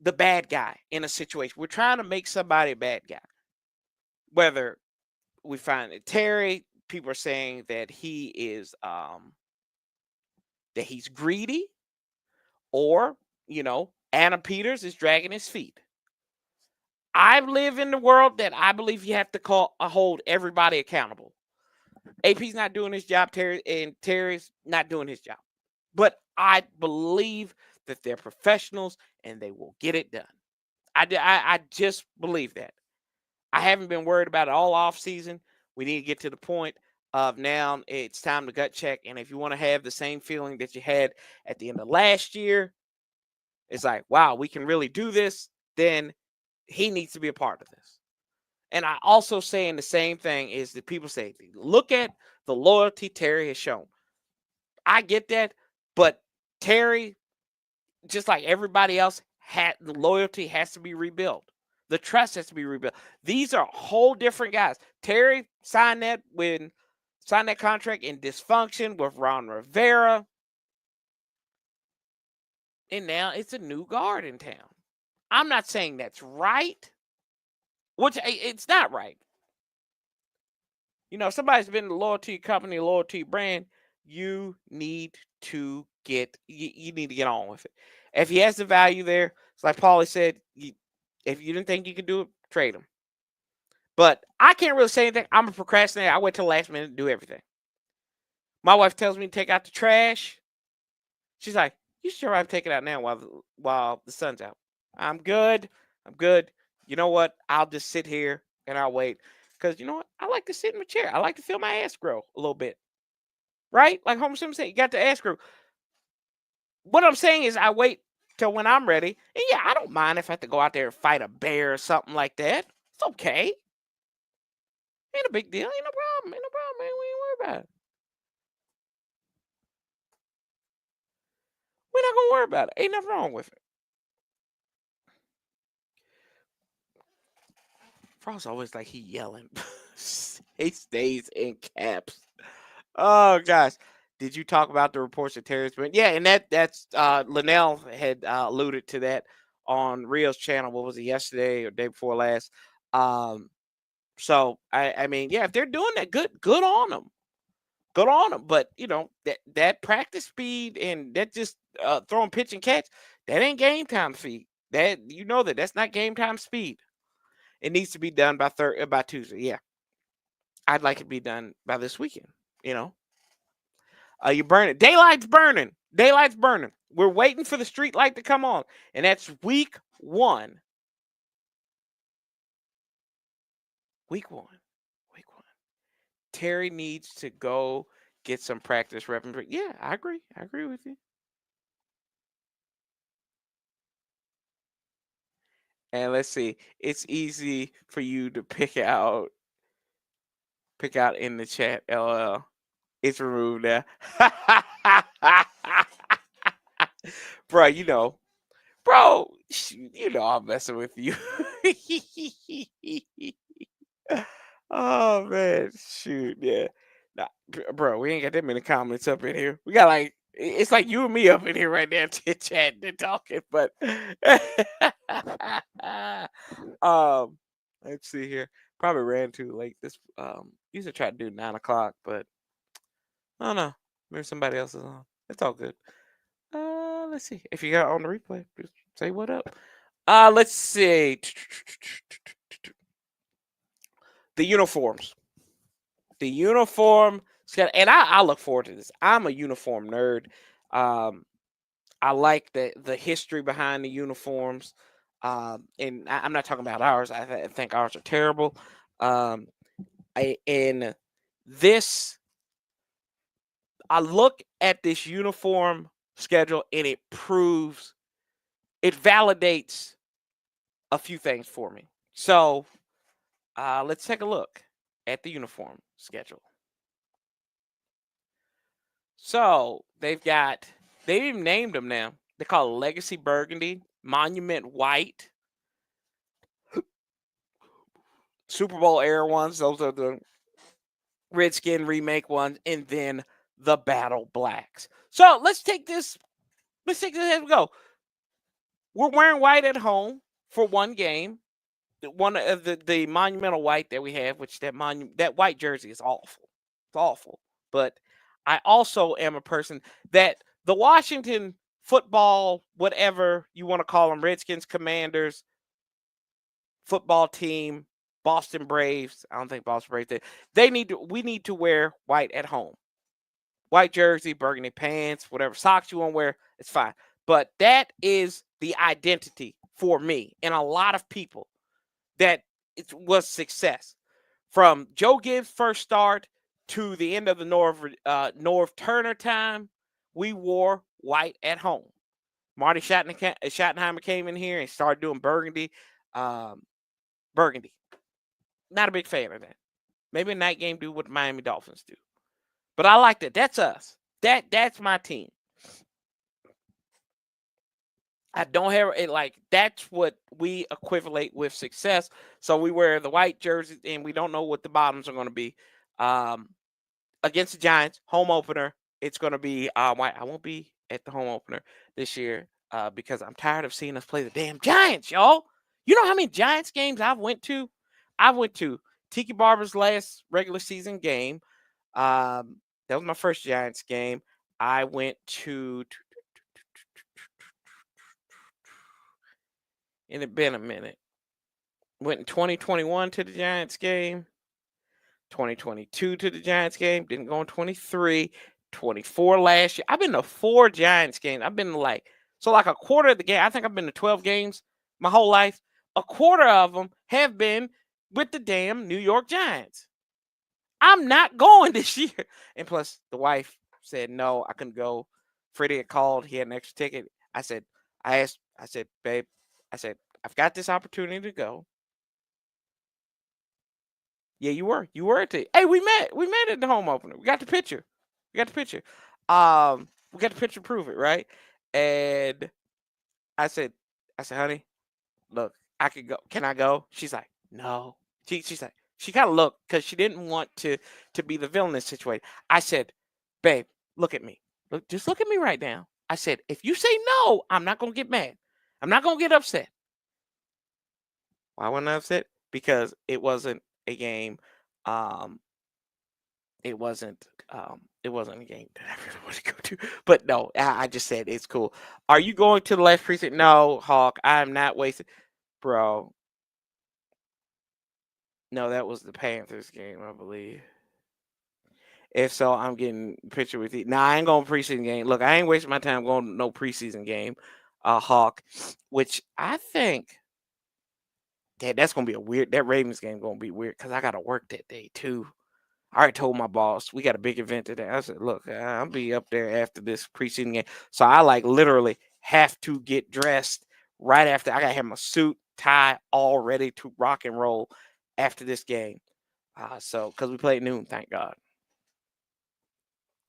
the bad guy in a situation. We're trying to make somebody a bad guy. Whether we find it, Terry, people are saying that he is that he's greedy, or Adam Peters is dragging his feet. I live in the world that I believe you have to hold everybody accountable. AP's not doing his job, Terry's not doing his job. But I believe that they're professionals and they will get it done. I just believe that. I haven't been worried about it all off season. We need to get to the point of now it's time to gut check. And if you want to have the same feeling that you had at the end of last year, it's like, wow, we can really do this, then he needs to be a part of this. And I also saying the same thing is that people say, look at the loyalty Terry has shown. I get that, but Terry, just like everybody else, the loyalty has to be rebuilt. The trust has to be rebuilt. These are whole different guys. Terry signed that contract in dysfunction with Ron Rivera. And now it's a new guard in town. I'm not saying that's right, which it's not right. If somebody's been loyal to your company, loyal to your brand, you need to get on with it. If he has the value there, it's like Paulie said, if you didn't think you could do it, trade him. But I can't really say anything. I'm a procrastinator. I wait till the last minute to do everything. My wife tells me to take out the trash. She's like, you sure I've taken it out now while the sun's out? I'm good. You know what? I'll just sit here and I'll wait. Because you know what? I like to sit in my chair. I like to feel my ass grow a little bit. Right? Like Homer Simpson said, you got the ass grow. What I'm saying is I wait till when I'm ready. And yeah, I don't mind if I have to go out there and fight a bear or something like that. It's okay. Ain't a big deal. Ain't no problem, man. We ain't worried about it. We're not going to worry about it. Ain't nothing wrong with it. Frost's always like he yelling. He stays in caps. Oh gosh, did you talk about the reports of terrorism? Yeah, and that's Linnell had alluded to that on Rio's channel. What was it, yesterday or day before last? So I mean, yeah, if they're doing that, good on them. Good on them. But that practice speed and that just throwing pitch and catch, that ain't game time speed. That's not game time speed. It needs to be done by Tuesday. Yeah, I'd like it to be done by this weekend. You burn it. Daylight's burning. We're waiting for the street light to come on, and that's week 1. Week one. Terry needs to go get some practice rep. Yeah, I agree. I agree with you. And let's see. It's easy for you to pick out in the chat. LL. It's removed now. Bro, I'm messing with you. Oh man, shoot, yeah. Nah, bro, we ain't got that many comments up in here. We got it's like you and me up in here right now, chatting and talking. But Let's see here. Probably ran too late. This used to try to do 9 o'clock, but I don't know. Maybe somebody else is on. It's all good. Let's see. If you got on the replay, just say what up. Let's see. The uniforms. The uniform and I look forward to this. I'm a uniform nerd. I like the history behind the uniforms. And I'm not talking about ours. I think ours are terrible. And this, I look at this uniform schedule and it validates a few things for me. So let's take a look at the uniform schedule. So they've even named them now. They call it Legacy Burgundy, Monument White, Super Bowl era ones. Those are the Redskin remake ones, and then the Battle Blacks. So let's take this as we go. We're wearing white at home for one game. One of the monumental white that we have, which that white jersey is awful. It's awful. But I also am a person that the Washington football, whatever you want to call them, Redskins, Commanders, football team, Boston Braves. I don't think Boston Braves. We need to wear white at home. White jersey, burgundy pants, whatever socks you want to wear, it's fine. But that is the identity for me and a lot of people that it was success. From Joe Gibbs' first start to the end of the Norv Turner time, we wore white at home. Marty Schottenheimer came in here and started doing burgundy. Burgundy. Not a big fan of that. Maybe a night game do what the Miami Dolphins do. But I like that. That's us. That's my team. I don't have it that's what we equivalent with success. So we wear the white jerseys and we don't know what the bottoms are going to be. Against the Giants, home opener, it's going to be white. I won't be at the home opener this year because I'm tired of seeing us play the damn Giants, y'all. You know how many Giants games I've went to? I went to Tiki Barber's last regular season game. That was my first Giants game. I went to and it's been a minute. Went in 2021 to the Giants game. 2022 to the Giants game. Didn't go in 23. 24 last year. I've been to 4 Giants games. I've been to a quarter of the game. I think I've been to 12 games my whole life. A quarter of them have been with the damn New York Giants. I'm not going this year. And plus, the wife said no, I couldn't go. Freddie had called. He had an extra ticket. I said, babe, I've got this opportunity to go. Yeah, you were. You were at the. Hey, we met at the home opener. We got the picture. We got the picture to prove it, right? And I said, honey, look, I could go. Can I go? She's like, no. She's like, she kind of looked because she didn't want to be the villain in this situation. I said, babe, look at me. Just look at me right now. I said, if you say no, I'm not gonna get mad. I'm not gonna get upset. Why wasn't I upset? Because it wasn't a game. It wasn't a game that I really want to go to. But no, I just said it's cool. Are you going to the last precinct? No, Hawk, I'm not wasting. Bro. No, that was the Panthers game, I believe. If so, I'm getting a picture with you. Nah, I ain't going preseason game. Look, I ain't wasting my time going to no preseason game, Hawk, which I think that's going to be that Ravens game going to be weird because I got to work that day too. I already told my boss we got a big event today. I said, look, I'll be up there after this preseason game. So I literally have to get dressed right after. I got to have my suit, tie, all ready to rock and roll after this game. So because we play at noon, thank God.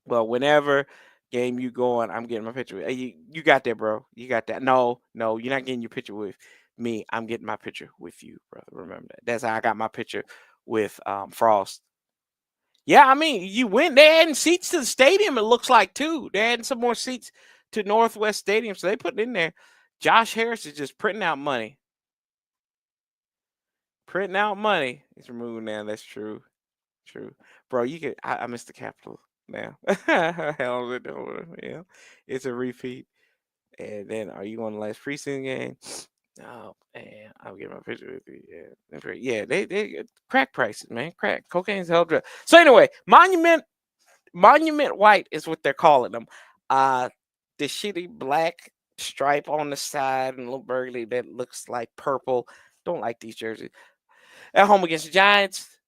Well, whenever game you going, I'm getting my picture. You got that, bro. You got that. No, you're not getting your picture with me. I'm getting my picture with you, brother. Remember that. That's how I got my picture with Frost. Yeah, I mean, you went. They adding seats to the stadium, it looks like, too. They're adding some more seats to Northwest Stadium, so they put it in there. Josh Harris is just printing out money. Printing out money. It's removed now. That's true. True. Bro, you can I missed the Capitol now. Hell is it doing? Yeah. It's a repeat. And then are you on the last preseason game? Oh man, I'll get my picture with you. Yeah. That's right. Yeah, they crack prices, man. Crack. Cocaine's hell drug. So anyway, Monument White is what they're calling them. The shitty black stripe on the side and a little burgundy that looks like purple. Don't like these jerseys. At home against the Giants,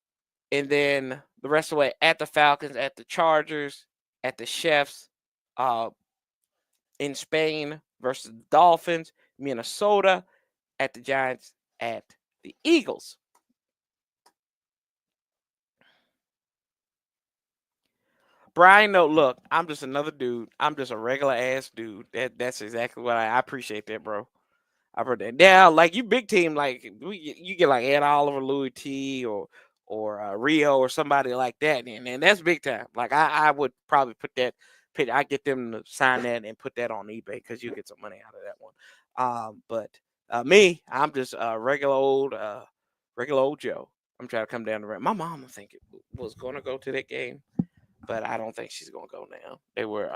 and then the rest of the way at the Falcons, at the Chargers, at the Chefs, uh, in Spain versus the Dolphins, Minnesota, at the Giants, at the Eagles. Brian, no, look, I'm just another dude. I'm just a regular ass dude. That's exactly what I appreciate that, bro. I've heard that. Now, like you big team, like you get like Ed Oliver, Louis T, or Rio or somebody like that, and that's big time. Like I would probably put that. I get them to sign that and put that on eBay because you get some money out of that one. But me, I'm just regular old Joe. I'm trying to come down the road. My mom, I think, was going to go to that game, but I don't think she's going to go now. They were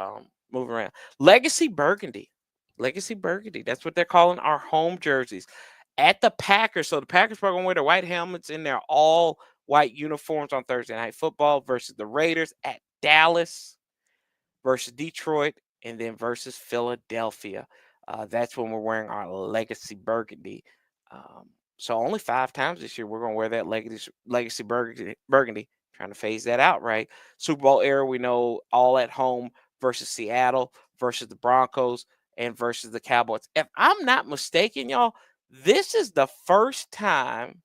moving around. Legacy Burgundy. Legacy Burgundy. That's what they're calling our home jerseys. At the Packers. So the Packers are going to wear their white helmets in their all white uniforms on Thursday Night Football versus the Raiders at Dallas versus Detroit and then versus Philadelphia. That's when we're wearing our Legacy Burgundy. So only 5 times this year we're going to wear that Legacy Burgundy. Trying to phase that out, right? Super Bowl era, we know all at home versus Seattle versus the Broncos and versus the Cowboys. If I'm not mistaken, y'all, this is the first time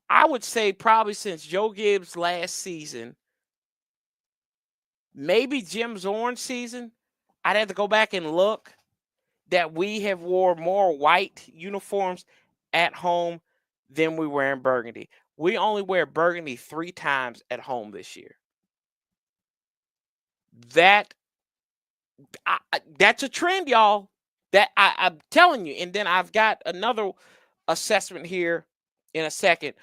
I would say probably since Joe Gibbs' last season, maybe Jim Zorn's season. I'd have to go back and look that we have wore more white uniforms at home than we wear in burgundy. We only wear burgundy 3 times at home this year. That's a trend, y'all. That I'm telling you. And then I've got another assessment here in a second.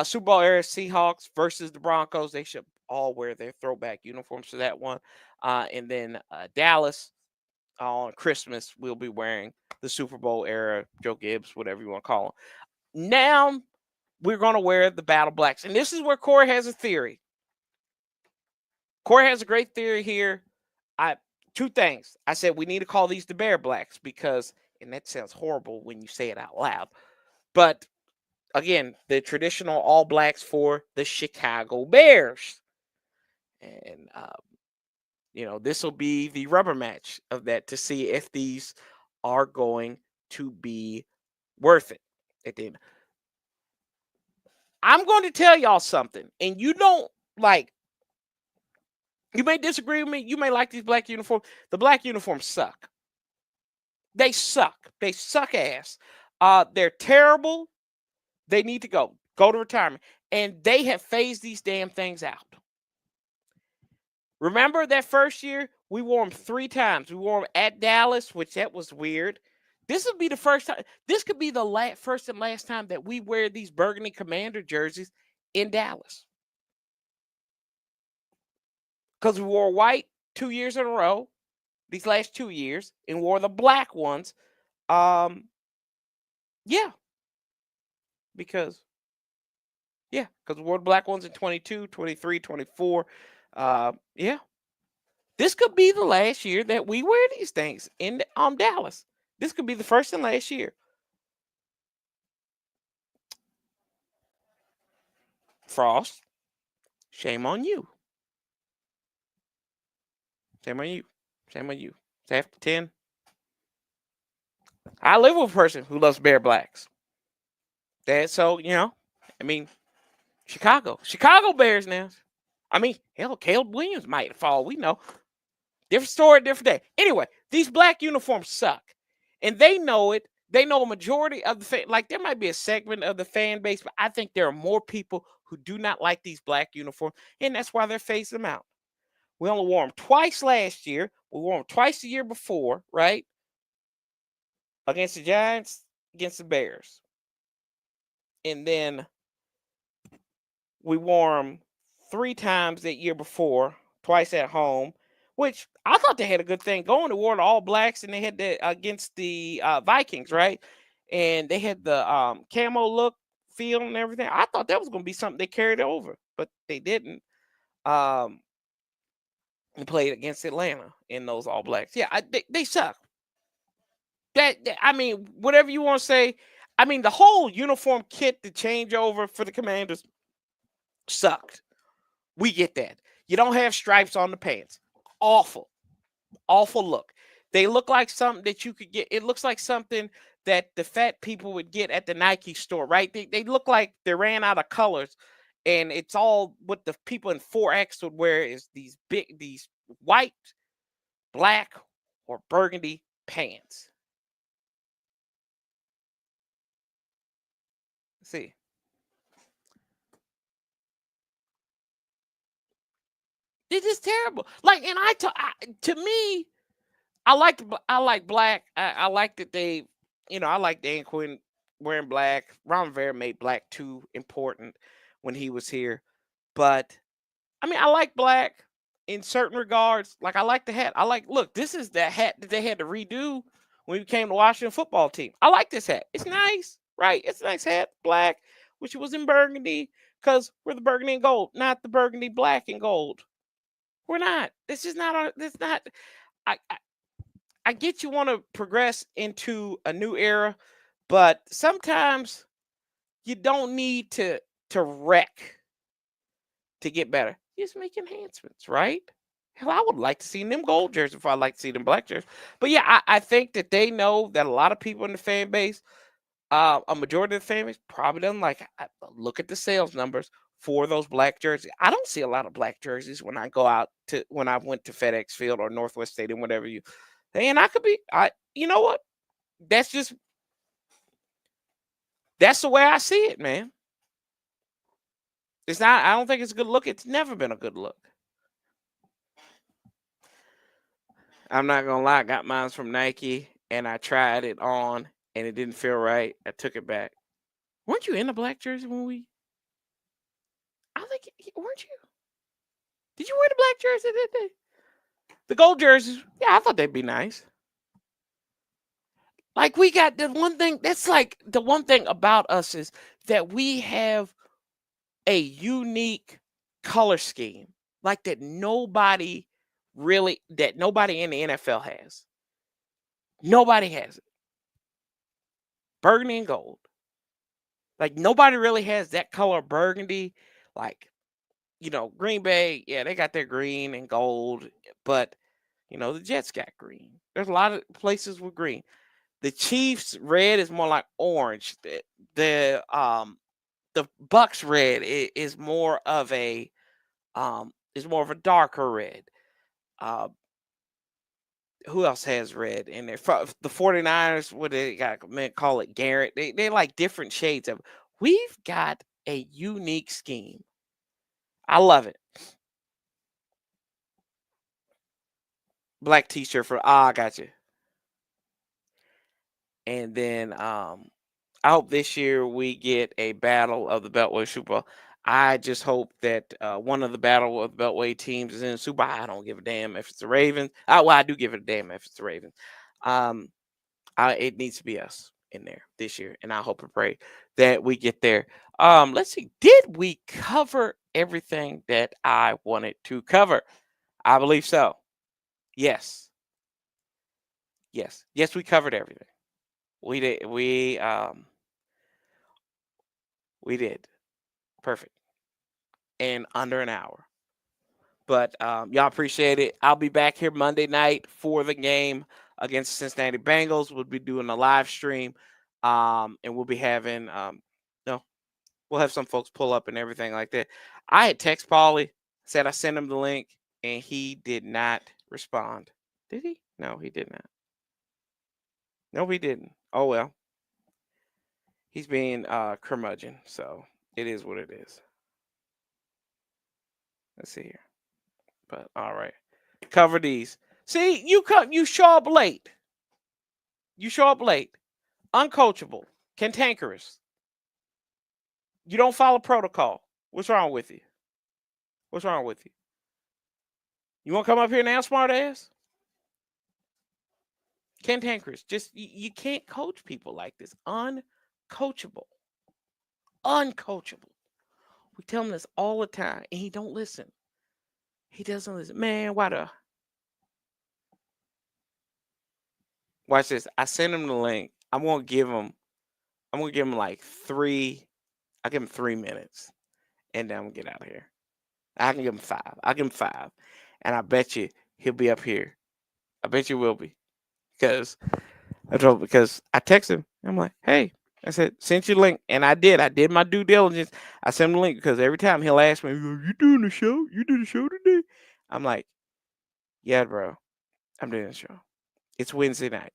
Super Bowl era Seahawks versus the Broncos. They should all wear their throwback uniforms for that one. And then Dallas on Christmas we'll be wearing the Super Bowl era Joe Gibbs, whatever you want to call them. Now we're going to wear the Battle Blacks. And this is where Corey has a theory. Corey has a great theory here. 2 things. I said we need to call these the Bear Blacks because, and that sounds horrible when you say it out loud, but again, the traditional All Blacks for the Chicago Bears. And, this will be the rubber match of that to see if these are going to be worth it at the end. I'm going to tell y'all something, and you don't like. You may disagree with me. You may like these black uniforms. The black uniforms suck. They suck. They suck ass. They're terrible. They need to go. Go to retirement. And they have phased these damn things out. Remember that first year? We wore them 3 times. We wore them at Dallas, which that was weird. This would be the first time. This could be the first and last time that we wear these Burgundy Commander jerseys in Dallas. Because we wore white 2 years in a row, these last 2 years, and wore the black ones. Yeah. Because we wore the black ones in 22, 23, 24. Yeah. This could be the last year that we wear these things in Dallas. This could be the first and last year. Frost, shame on you. Shame on you. Shame on you. It's after 10. I live with a person who loves Bear Blacks. So, Chicago Bears now. Hell, Caleb Williams might fall. We know. Different story, different day. Anyway, these black uniforms suck. And they know it. They know a majority of the there might be a segment of the fan base, but I think there are more people who do not like these black uniforms, and that's why they're phasing them out. We only wore them twice last year. We wore them twice the year before, right? Against the Giants. against the Bears. And then we wore them 3 times that year before, twice at home, which I thought they had a good thing going. They wore the All Blacks and they had the against the Vikings, right? And they had the camo look, feel, and everything. I thought that was going to be something they carried over, but they didn't. Um, and played against Atlanta in those All Blacks. Yeah, they suck. I mean, whatever you want to say. I mean, the whole uniform kit, the changeover for the Commanders sucked. We get that. You don't have stripes on the pants. Awful. Awful look. They look like something that you could get. It looks like something that the fat people would get at the Nike store, right? They look like they ran out of colors. And it's all what the people in 4X would wear is these white, black, or burgundy pants. Let's see. It's just terrible. Like, and to me, I like black. I like that they, I like Dan Quinn wearing black. Ron Rivera made black too important when he was here. But I mean, I like black in certain regards. Like I like the hat. Look, this is the hat that they had to redo when we came to Washington football team. I like this hat. It's nice, right? It's a nice hat, black, which was in burgundy, because we're the burgundy and gold, not the burgundy black and gold. We're not. This is not our. This not. I get you want to progress into a new era, but sometimes you don't need to wreck to get better. Just make enhancements, right? Hell, I would like to see them gold jerseys if I'd like to see them black jerseys. But yeah, I think that they know that a lot of people in the fan base, a majority of the fan base probably doesn't like it. Look at the sales numbers for those black jerseys. I don't see a lot of black jerseys when I went to FedEx Field or Northwest Stadium, whatever you. And you know what? That's the way I see it, man. It's not, I don't think it's a good look. It's never been a good look. I'm not gonna lie, I got mine from Nike and I tried it on and it didn't feel right. I took it back. Weren't you in a black jersey I think, weren't you? Did you wear the black jersey that day? The gold jerseys, yeah, I thought they'd be nice. Like we got the one thing, that's like the one thing about us is that we have a unique color scheme, like that nobody in the NFL has. Nobody has it. Burgundy and gold. Like nobody really has that color burgundy. Like, Green Bay, yeah, they got their green and gold, but the Jets got green. There's a lot of places with green. The Chiefs red is more like orange. The Bucks red is more of a darker red. Who else has red in there? The 49ers, what they got, call it Garrett. They like different shades of. We've got a unique scheme. I love it. Black t-shirt I got you. And then I hope this year we get a battle of the Beltway Super Bowl. I just hope that one of the battle of the Beltway teams is in the Super Bowl. I don't give a damn if it's the Ravens. I do give it a damn if it's the Ravens. It needs to be us in there this year, and I hope and pray that we get there. Let's see. Did we cover everything that I wanted to cover? I believe so. Yes. Yes. Yes, we covered everything. We did. We did. Perfect. In under an hour. But y'all appreciate it. I'll be back here Monday night for the game against the Cincinnati Bengals. We'll be doing a live stream. And we'll be having we'll have some folks pull up and everything like that. I had text Paulie, said I sent him the link, and he did not respond. Did he? No, he did not. No, he didn't. Oh well. He's being curmudgeon, so it is what it is. Let's see here. But all right. Cover these. See, you show up late. You show up late. uncoachable, cantankerous. You don't follow protocol. What's wrong with you? What's wrong with you? You want to come up here now, smart ass? Cantankerous. Just you can't coach people like this. Uncoachable. Uncoachable. We tell him this all the time, and he don't listen. He doesn't listen. Man, why the? Watch this. I send him the link. I'm gonna give him like 3. I give him 3 minutes, and then I'm gonna get out of here. I can give him 5. I'll give him 5, and I bet you he'll be up here. I bet you will be, because I texted him. I'm like, hey, I said, sent you the link, and I did. I did my due diligence. I sent him the link because every time he'll ask me, "You doing the show? You did the show today?" I'm like, yeah, bro, I'm doing the show. It's Wednesday night.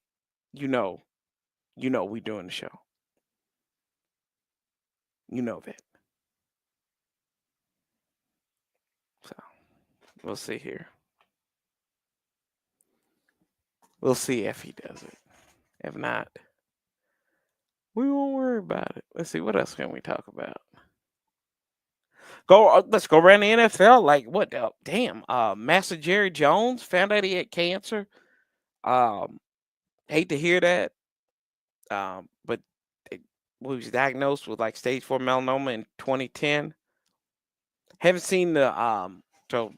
You know, we doing the show. You know that. So we'll see here. We'll see if he does it. If not, we won't worry about it. Let's see, what else can we talk about? Let's go around the NFL. Like what? Damn. Master Jerry Jones found out he had cancer. Hate to hear that. But he was diagnosed with like stage 4 melanoma in 2010. Haven't seen the so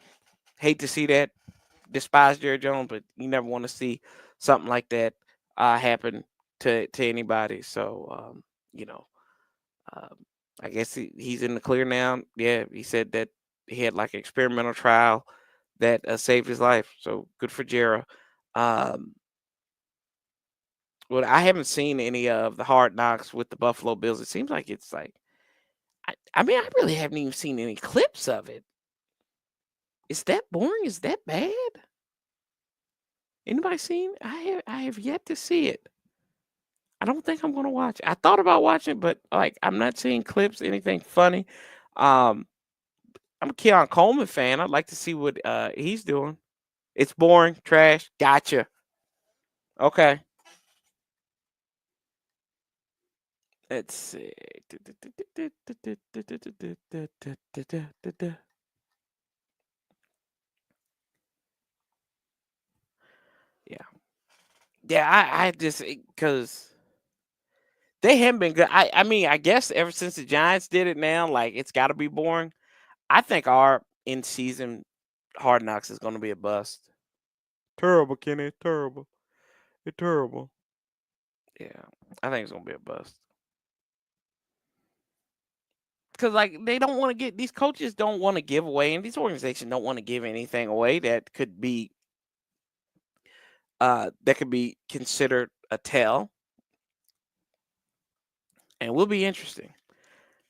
hate to see that. Despise Jerry Jones, but you never want to see something like that happen to anybody. So you know, I guess he's in the clear now. Yeah, he said that he had like an experimental trial that saved his life. So good for Jera. Um, well, I haven't seen any of the Hard Knocks with the Buffalo Bills. It seems like it's like, I mean, I really haven't even seen any clips of it. Is that boring? Is that bad? Anybody seen? I have yet to see it. I don't think I'm gonna watch it. I thought about watching, but like I'm not seeing clips, anything funny. Um, I'm a Keon Coleman fan. I'd like to see what he's doing. It's boring, trash. Gotcha. Okay. Let's see. Yeah. Yeah, I just because they haven't been good. I mean, I guess ever since the Giants did it now, like it's gotta be boring. I think our in season Hard Knocks is gonna be a bust. Terrible, Kenny. Terrible. It's terrible. Yeah. I think it's gonna be a bust. Because like they don't want to get these coaches don't want to give away, and these organizations don't want to give anything away that could be considered a tell, and will be interesting.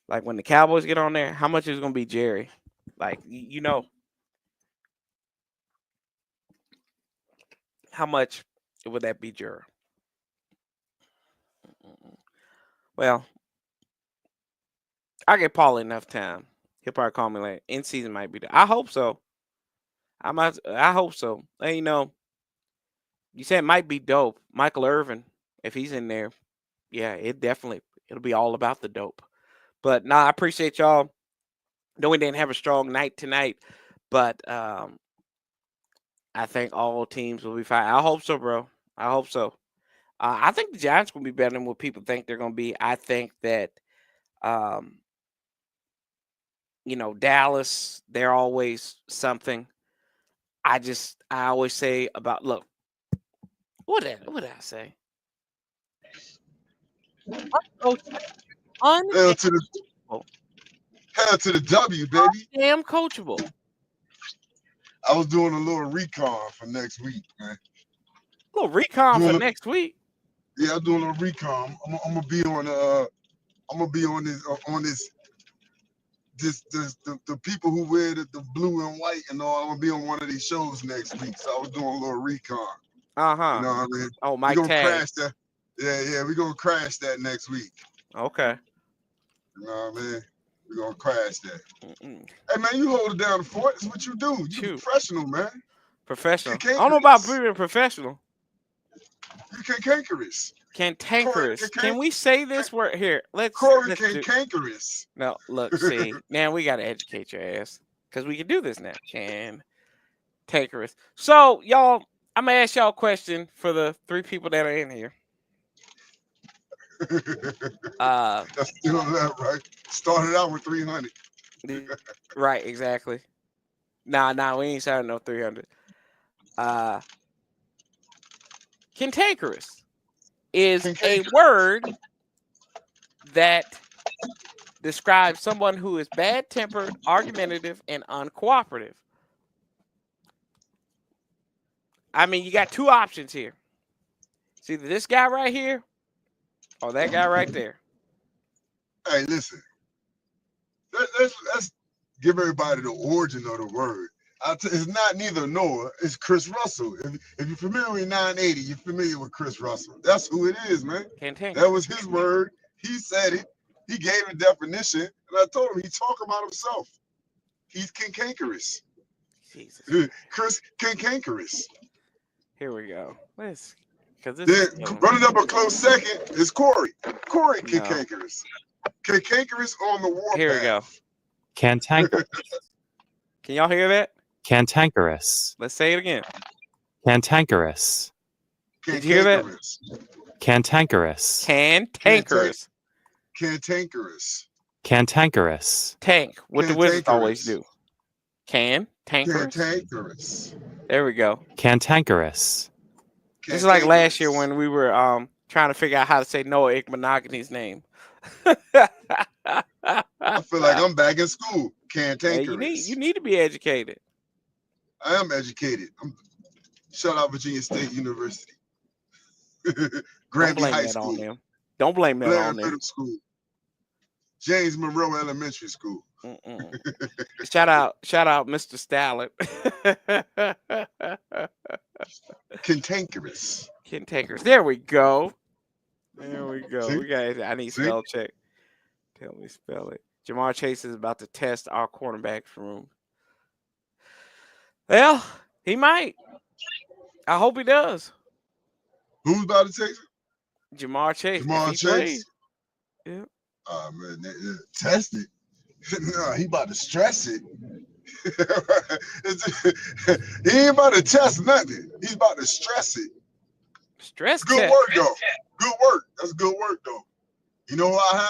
Like when the Cowboys get on there, how much is going to be Jerry? Like you know, how much would that be, Jerry? Well, I get Paul enough time. He'll probably call me like in season might be there. I hope so. I hope so. And, you know, you said it might be dope. Michael Irvin, if he's in there, yeah, it'll be all about the dope. But nah, I appreciate y'all. Know we didn't have a strong night tonight, but I think all teams will be fine. I hope so, bro. I hope so. I think the Giants will be better than what people think they're going to be. I think that, um, Dallas, they're always something. I always say about look, what did I say? Hell to the Uncoachable. hell to the W, baby. Damn coachable. I was doing a little recon for next week, man. A little recon for Doing a, next week. yeah, I'm doing a little recon. I'm gonna be on I'm gonna be on the people who wear the blue and white and all. I'm gonna be on one of these shows next week. So I was doing a little recon. You Uh-huh. know what I mean? Oh, We're Mike gonna Tag. crash that. Yeah, we're gonna crash that next week. Okay. You know what I mean? We're gonna crash that. Mm-mm. Hey man, you hold it down the fort. It's what you do. You Shoot. professional, man. Professional. You I don't know about cantankerous. being professional. You cantankerous. Cantankerous. Can we say this word here? Let's do. Cantankerous. No, look, see. Now we gotta educate your ass. Because we can do this now. Cantankerous. So, y'all, I'm gonna ask y'all a question for the 3 people that are in here. That's still that, right? Started out with 300. Right, exactly. Nah, we ain't starting no 300. Cantankerous is a word that describes someone who is bad-tempered, argumentative, and uncooperative. I mean, you got 2 options here. It's either this guy right here or that guy right there. Hey, listen. Let's give everybody the origin of the word. It's not neither Noah. It's Chris Russell. If you're familiar with 980, you're familiar with Chris Russell. That's who it is, man. That was his word. He said it. He gave a definition, and I told him he talked about himself. He's cantankerous. Jesus. Chris cantankerous. Here we go. Let's, because this then running up a close second is Corey. Corey cantankerous. Cantankerous on the warpath. Here we go. Cantankerous. Can y'all hear that? Cantankerous. Let's say it again. Cantankerous. Did you hear that? Cantankerous. Cantankerous. Cantankerous. Cantankerous. Tank. What the Wizards always do. Cantankerous. Cantankerous. There we go. Cantankerous. This is like last year when we were trying to figure out how to say Noah Igmanogany's name. I feel like I'm back in school. Cantankerous. You need to be educated. I am educated. Shout out Virginia State University. Granby High School. On them. Don't blame that on them. Middle School. James Monroe Elementary School. Shout out, Mr. Stalin. Cantankerous. Cantankerous. There we go. See? We got. I need spell check. Tell me spell it. Jamar Chase is about to test our cornerback's room. Well, he might. I hope he does. Who's about to test it? Jamar Chase. Jamar Chase. Yeah. Oh man, test it. No, he about to stress it. He ain't about to test nothing. He's about to stress it. Stress good test. Work though. Good work. That's good work though. You know what? I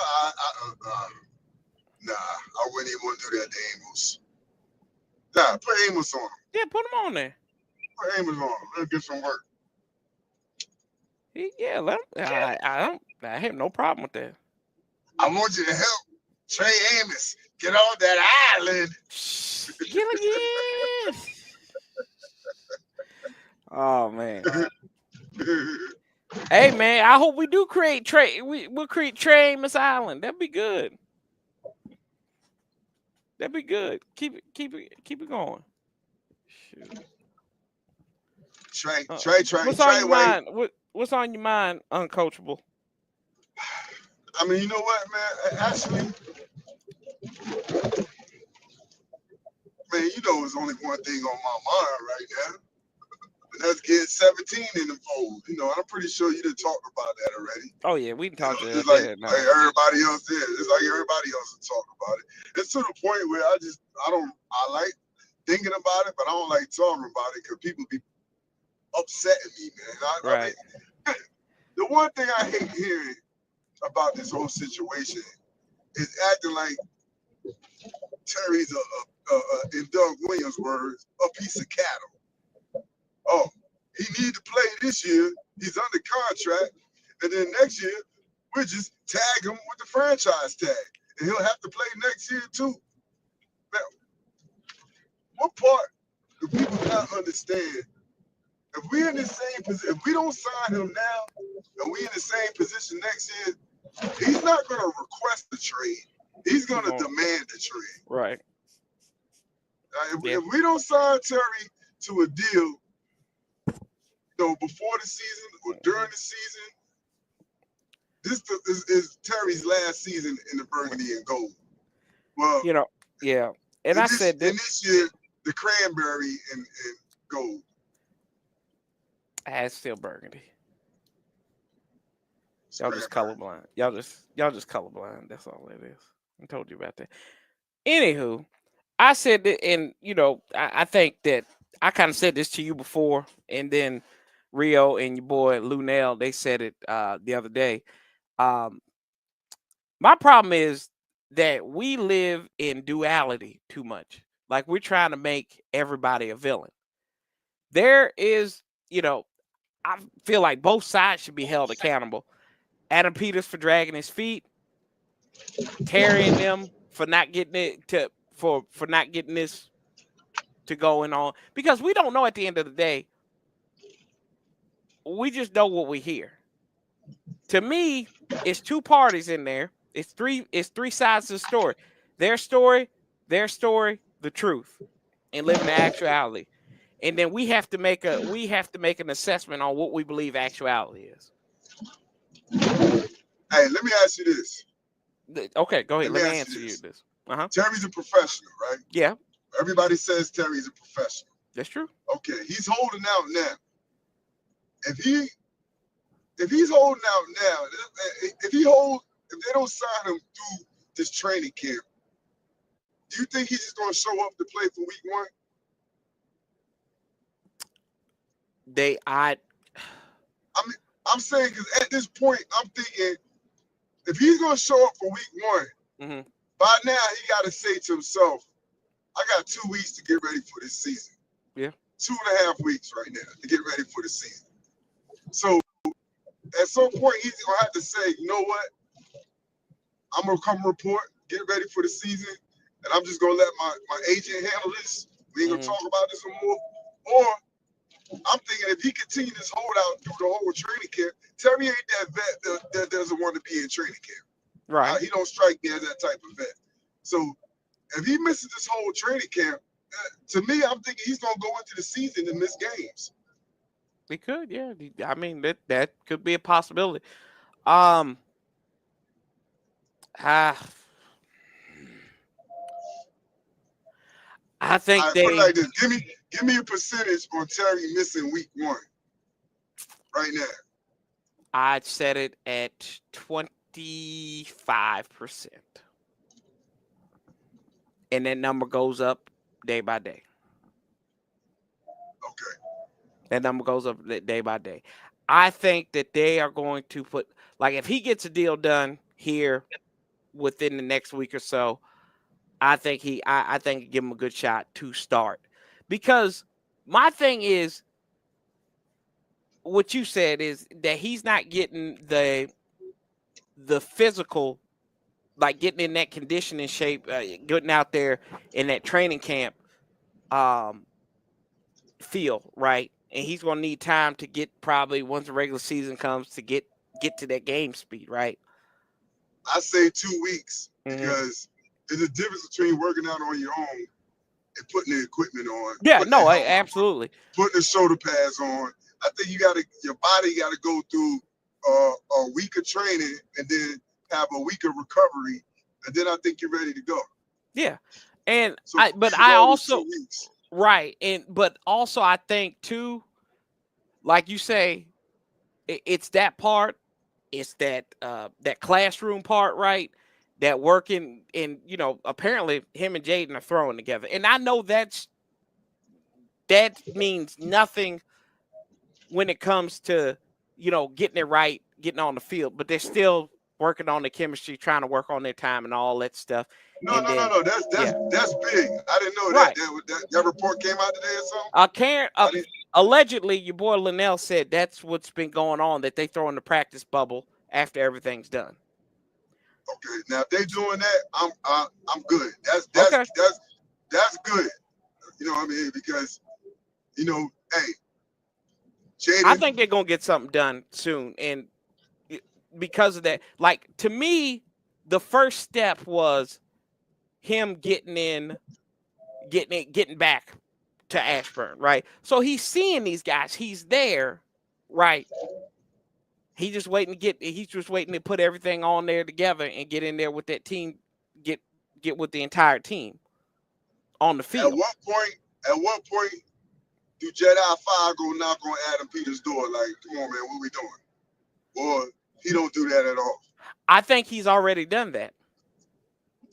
wouldn't even want to do that to Amos. Nah, put Amos on him. Yeah, put him on there. Put Amos on him. Let's get some work. Let him. I have no problem with that. I want you to help Trey Amos get on that island. Gilligan. Oh man. Hey man, I hope we do create Trey. We'll create Trey Amos Island. That'd be good. That'd be good. Keep it going. Shoot. Trey. What's on your mind? What's on your mind, Uncoachable? I mean, you know what, man? Actually, man, you know, there's only one thing on my mind right now. And that's getting 17 in the fold. You know, I'm pretty sure you done talked about that already. Oh yeah, we can talk to that. It's like everybody else did. It's like everybody else has talked about it. It's to the point where I like thinking about it, but I don't like talking about it because people be upsetting me, man. I mean, the one thing I hate hearing about this whole situation is acting like Terry's in Doug Williams' words, a piece of cattle. Oh, he need to play this year. He's under contract, and then next year we'll just tag him with the franchise tag, and he'll have to play next year too. Now, what part do people not understand? If we're in the same position, if we don't sign him now, and we're in the same position next year, he's not going to request the trade. He's going to demand the trade. Right. If we don't sign Terry to a deal, before the season or during the season, this is Terry's last season in the burgundy and gold. Well, yeah. And I said this year, the cranberry and gold. It's still burgundy. Y'all just Scrambling. colorblind. Y'all just colorblind. That's all it is. I told you about that. Anywho, I said that, and I think that I kind of said this to you before, and then Rio and your boy Lunel, they said it the other day. Um, my problem is that we live in duality too much. Like we're trying to make everybody a villain. There is, I feel like both sides should be held accountable. Adam Peters for dragging his feet, Terry and them for not getting it to for not getting this to going on, because we don't know at the end of the day. We just know what we hear. To me, it's two parties in there. It's three sides of the story. Their story, the truth, and living the actuality. And then we have to make an assessment on what we believe actuality is. Hey, let me ask you this. Okay, go ahead. Let Let me me ask you answer you this. this. Terry's a professional, right? Yeah, Everybody says Terry's a professional. that's true. Okay, he's holding out now. If he's holding out now, if they don't sign him through this training camp, do you think he's just gonna show up to play for week 1? I'm saying, because at this point, I'm thinking if he's gonna show up for week 1, Mm-hmm. by now he got to say to himself, "I got 2 weeks to get ready for this season." Yeah. 2.5 weeks right now to get ready for the season. So at some point, he's gonna have to say, "You know what? I'm gonna come report, get ready for the season, and I'm just gonna let my agent handle this. We ain't gonna talk about this no more." Or I'm thinking if he continues this holdout through the whole training camp, Terry ain't that vet that doesn't want to be in training camp. Right. He don't strike me as that type of vet. So if he misses this whole training camp, to me, I'm thinking he's gonna go into the season and miss games. He could, yeah. I mean, that could be a possibility. I think I put it like this: give me a percentage on Terry missing week 1 right now. I'd set it at 25%, and that number goes up day by day. Okay. That number goes up day by day. I think that they are going to put, like, if he gets a deal done here within the next week or so, I think I think give him a good shot to start. Because my thing is, what you said is that he's not getting the physical, like getting in that conditioning shape, getting out there in that training camp feel, right? And he's going to need time to get, probably once the regular season comes, to get to that game speed, right? I say 2 weeks Mhm. because there's a difference between working out on your own and putting the equipment on. Yeah, putting no, the helmet on, absolutely. putting the shoulder pads on. I think your body got to go through a week of training and then have a week of recovery, and then I think you're ready to go. Yeah, and So for me, but it's I always also 2 weeks. right, but also I think too, like you say, it's that part, it's that classroom part, right? That working, and apparently him and Jaden are throwing together, and I know that means nothing when it comes to getting it right, getting on the field, but they're still working on the chemistry, trying to work on their time and all that stuff. No. That's big. I didn't know Right. that report came out today or something. Allegedly, your boy Linnell said that's what's been going on, that they throw in the practice bubble after everything's done. Okay, now if they doing that, I'm good. That's Okay. that's good. You know what I mean? Because hey, Jaden. I think they're gonna get something done soon, and because of that, like, to me, the first step was him getting back to Ashburn, right? So he's seeing these guys, he's there, right? He's just waiting to put everything on there together and get in there with that team, get with the entire team on the field. At what point do Jedi 5 go knock on Adam Peters' door like, "Come on, man, what we doing?" Or He don't do that at all. I think he's already done that.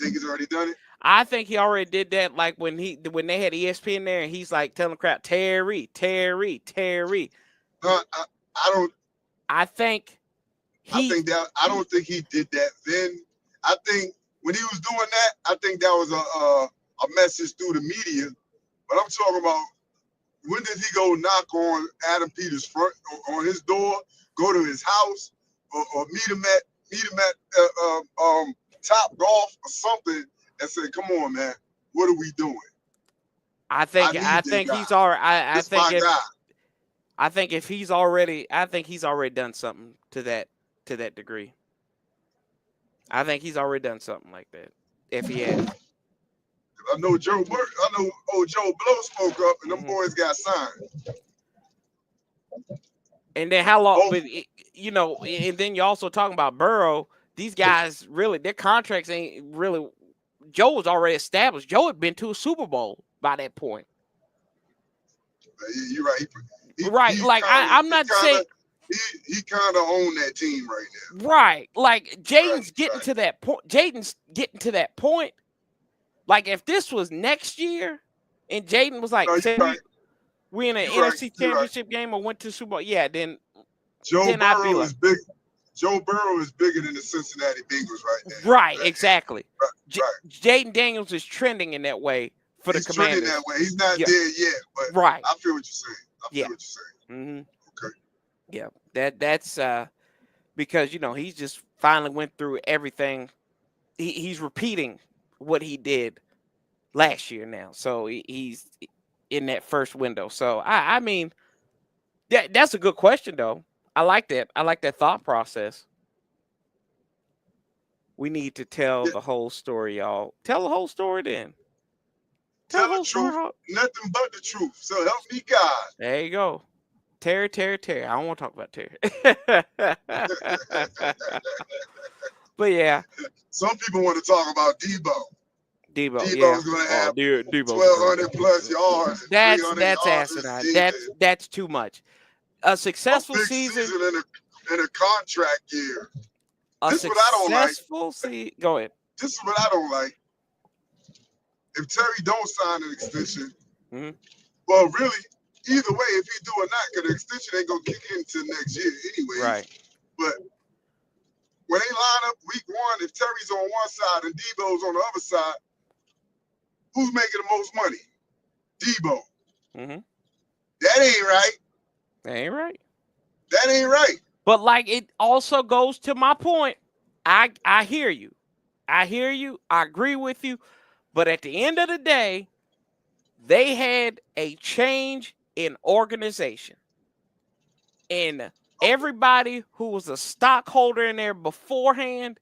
Think he's already done it? I think he already did that. Like when they had ESPN there, and he's like telling the crowd, Terry. I don't. I think I don't think he did that then. I think when he was doing that, I think that was a message through the media. But I'm talking about, when did he go knock on Adam Peters' front, on his door, go to his house, or meet him at Top Golf or something, and say, "Come on, man, what are we doing?" I think he's already. It's my guy. I think he's already done something to that degree. I think he's already done something like that. If he has. I know Joe Blow spoke up, and them boys got signed. And then how long? But and then you're also talking about Burrow. These guys really, their contracts ain't really. Joe was already established. Joe had been to a Super Bowl by that point. You're right. I'm not saying he kind of owned that team right now. Right. Like Jaden's getting to that point. Jaden's getting to that point. Like if this was next year, and Jaden was like, we in an NFC Championship game or went to Super Bowl, then Joe Burrow is big. Joe Burrow is bigger than the Cincinnati Bengals right now. Right, exactly. Right. Jaden Daniels is trending in that way for the Commanders. Trending that way. He's not there yet, but right. I feel what you're saying. Mm-hmm. Okay. Yeah, that's because he just finally went through everything. He's repeating what he did last year now, so he's in that first window. So I mean, that's a good question though. I like that. I like that thought process. We need to tell the whole story, y'all. Tell the whole story then. Tell the truth. Nothing but the truth. So help me God. There you go. Terry. I don't want to talk about Terry. But yeah. Some people want to talk about Debo. Debo's going to have 1,200 plus yards. That's asinine. That's too much. A successful season in a contract year. This is what I don't like. Go ahead. This is what I don't like. If Terry don't sign an extension, well, really, either way, if he do or not, because the extension ain't gonna kick in until next year anyway. Right. But when they line up week one, if Terry's on one side and Debo's on the other side, who's making the most money? Debo. That ain't right. That ain't right. That ain't right. But like it also goes to my point. I hear you. I agree with you. But at the end of the day, they had a change in organization. And everybody who was a stockholder in there beforehand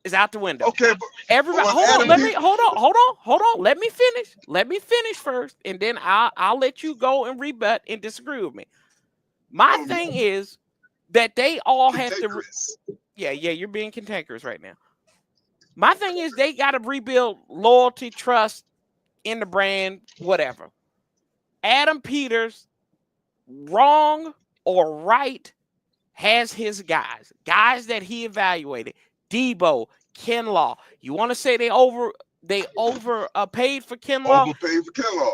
is out the window. Okay, but everybody hold on. Let me finish first, and then I'll let you go and rebut and disagree with me. My thing is that they all have to. Yeah, you're being cantankerous right now. My thing is they got to rebuild loyalty, trust in the brand, whatever. Adam Peters, wrong or right, has his guys that he evaluated. Debo, Kinlaw. You want to say they overpaid for Kinlaw? Overpaid for Kinlaw.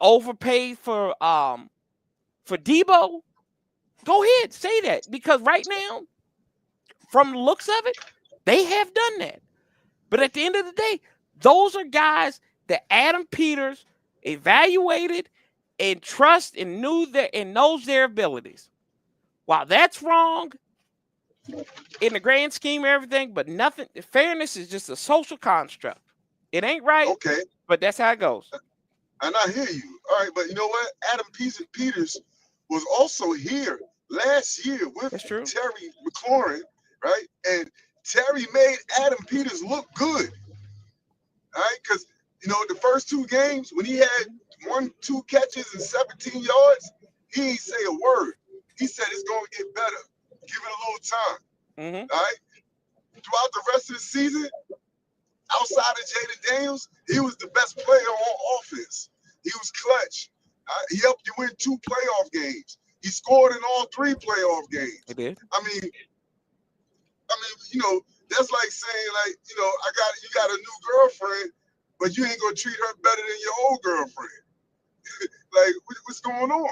Overpaid for Debo? Go ahead, say that. Because right now, from the looks of it, they have done that. But at the end of the day, those are guys that Adam Peters evaluated and trust and knows their abilities. While that's wrong in the grand scheme of everything, but nothing. Fairness is just a social construct. It ain't right. Okay. But that's how it goes. And I hear you. All right, but you know what? Adam Peters was also here last year with Terry McLaurin, right? And Terry made Adam Peters look good. All right, because the first two games when he had 1-2 catches and 17 yards, he ain't say a word. He said it's going to get better. Give it a little time. All right. Throughout the rest of the season, outside of Jaden Daniels, he was the best player on offense. He was clutch. He helped you win 2 playoff games. He scored in all 3 playoff games. He did. I mean, that's like saying, like, you got a new girlfriend, but you ain't gonna treat her better than your old girlfriend. Like, what's going on?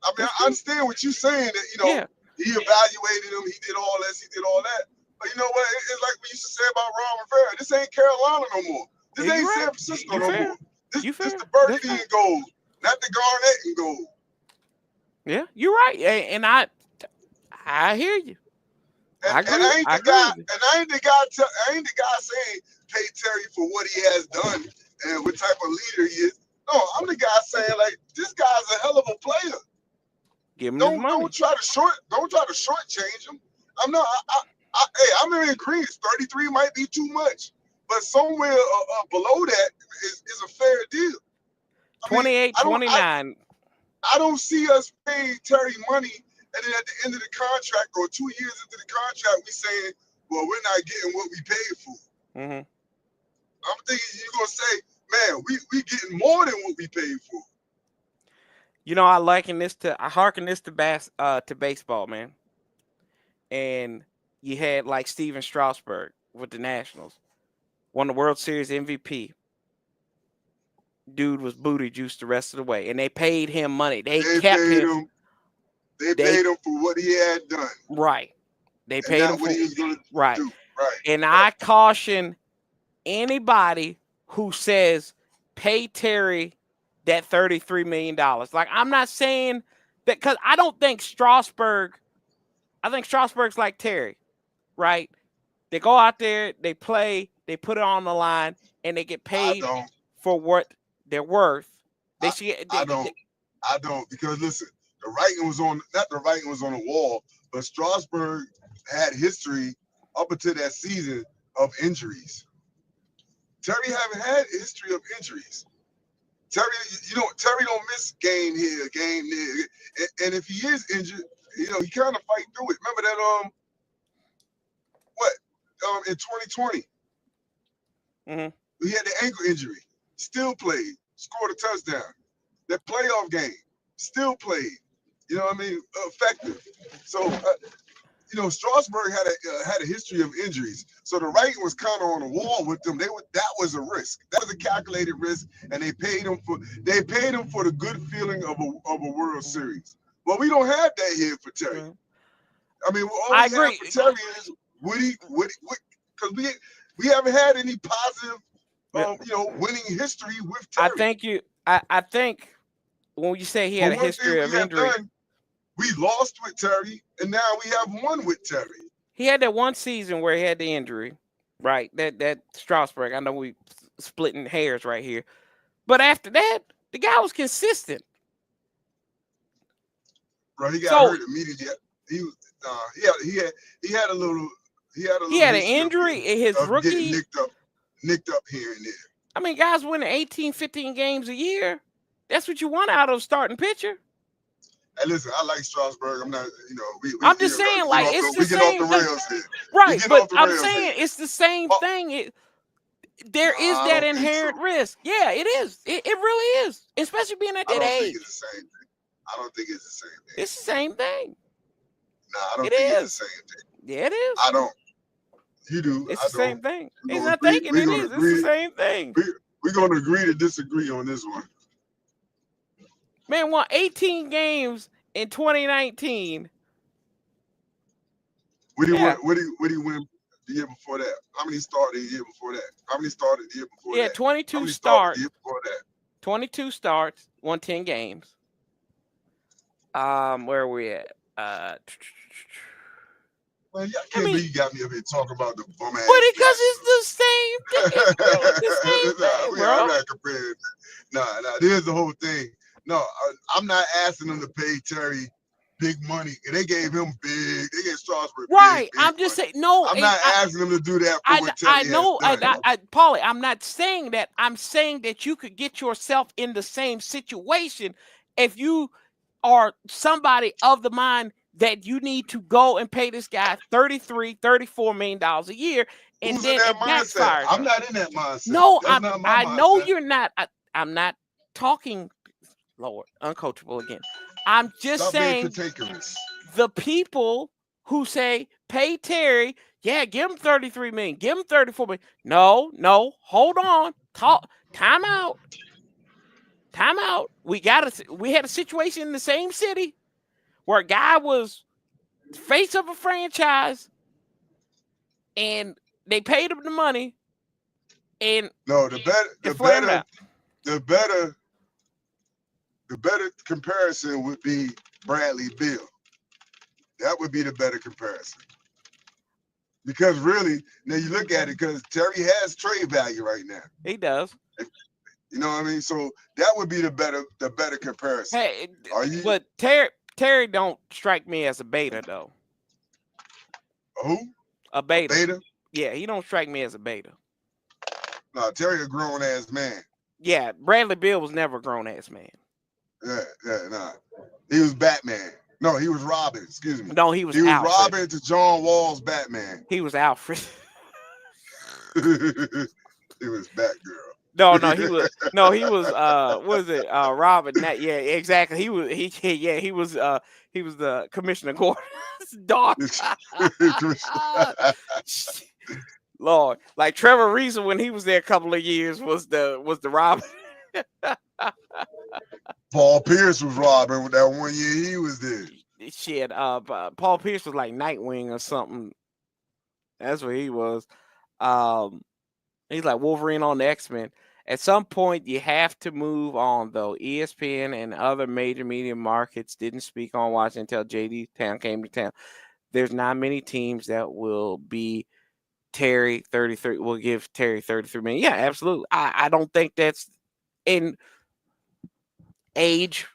I mean, I understand what you're saying that, he evaluated him, he did all this, he did all that. But you know what? It's like we used to say about Ron Rivera. This ain't Carolina no more. This ain't San Francisco no more. This the Burgundy and gold, not the Garnet and gold. Yeah, you're right. And I hear you. I agree. And I ain't the guy saying pay Terry for what he has done and what type of leader he is. No, I'm the guy saying, like, this guy's a hell of a player. Give him his money. Don't try to shortchange him. I'm not. I'm in agreement. 33 might be too much, but somewhere below that is a fair deal. 28, 29. I don't see us paying Terry money, and then at the end of the contract or 2 years into the contract, we saying, well, we're not getting what we paid for. Mm-hmm. I'm thinking you're gonna say, man, we getting more than what we paid for. I hearken this to baseball, man. And you had like Steven Strasburg with the Nationals, won the World Series MVP. Dude was booty juiced the rest of the way, and they paid him money. They kept him. They paid him for what he had done. Right. They paid him for what he was going to do. Right. Right. And I caution anybody who says pay Terry that $33 million. Like, I'm not saying that, because I don't think Strasburg. I think Strasburg's like Terry, right? They go out there, they play, they put it on the line, and they get paid for what they're worth. I don't, because listen, the writing was on, not the writing was on the wall, but Strasburg had history up until that season of injuries. Terry haven't had a history of injuries. Terry don't miss game here, game there, and if he is injured, he kind of fight through it. Remember that in 2020, he had the ankle injury, still played, scored a touchdown. That playoff game, still played. You know what I mean? Effective. So, Strasburg had a history of injuries. So the writing was kind of on the wall with them. That was a risk. That was a calculated risk, and they paid him for the good feeling of a World Series. Well, we don't have that here for Terry. I mean, all we have for Terry is because we haven't had any positive, winning history with Terry. I think when you say he had a history of injury, we lost with Terry, and now we have won with Terry. He had that one season where he had the injury, right? That Strasburg. I know we splitting hairs right here, but after that, the guy was consistent. Bro, he got hurt immediately. He had a little. He had an injury in his rookie. Nicked up here and there. I mean, guys winning 18, 15 games a year. That's what you want out of a starting pitcher. Hey, listen, I like Strasburg. I'm not, I'm just saying, like, it's the same thing. Right, but I'm saying it's the same thing. There is that inherent risk. Yeah, it is. It really is, especially being at that age. I don't think it's the same thing. I don't think it's the same thing. It's the same thing. No, I don't think it's the same thing. Yeah, it is. I don't. You do. It's the same thing. He's not thinking it is. It's the same thing. We're going to agree to disagree on this one. Man won 18 games in 2019. What did he win the year before that? How many started the year before that? How many started the year before that? Yeah, 22 starts. 22 starts, won 10 games. Where are we at? Man, I can't believe you got me up here talking about the bum ass. But because it's the same thing. It's the same thing, bro. I'm not comparing. Nah. Here's the whole thing. No, I'm not asking them to pay Terry big money. They gave him big. They gave Strasburg right. Big I'm just saying. No, I'm not asking them to do that for what Terry has done. Paulie, I'm not saying that. I'm saying that you could get yourself in the same situation if you are somebody of the mind that you need to go and pay this guy $34 million a year, and Who's then in that it mindset? backfires. I'm not in that mindset. No, I know you're not. I'm not talking, Lord, uncoachable again. I'm just Stop being saying cantankerous. the people who say pay Terry, yeah, give him 33 million, give him 34 million. No, hold on. Time out. We had a situation in the same city where a guy was face of a franchise and they paid him the money and No, it flamed out. the better comparison would be Bradley Beal. That would be the better comparison. Because really, now you look at it, because Terry has trade value right now. He does. You know what I mean? So that would be the better comparison. Hey, but Terry don't strike me as a beta though. Who? A beta. Beta? Yeah, he don't strike me as a beta. No, Terry a grown ass man. Yeah, Bradley Beal was never a grown ass man. Nah. He was Batman. No, he was Robin. Excuse me. No, he was Alfred. Robin to John Wall's Batman. He was Alfred. He was Batgirl. No, he was what is it? Robin. Yeah, exactly. He was the Commissioner Gordon's daughter. Lord, like Trevor Reason when he was there a couple of years was the Robin. Paul Pierce was Robin with that 1 year he was there. Shit, Paul Pierce was like Nightwing or something. That's what he was. He's like Wolverine on the X-Men. At some point, you have to move on, though. ESPN and other major media markets didn't speak on Washington until J.D. Town came to town. There's not many teams that will be Terry 33. Will give Terry 33 million. Yeah, absolutely. I don't think that's in age.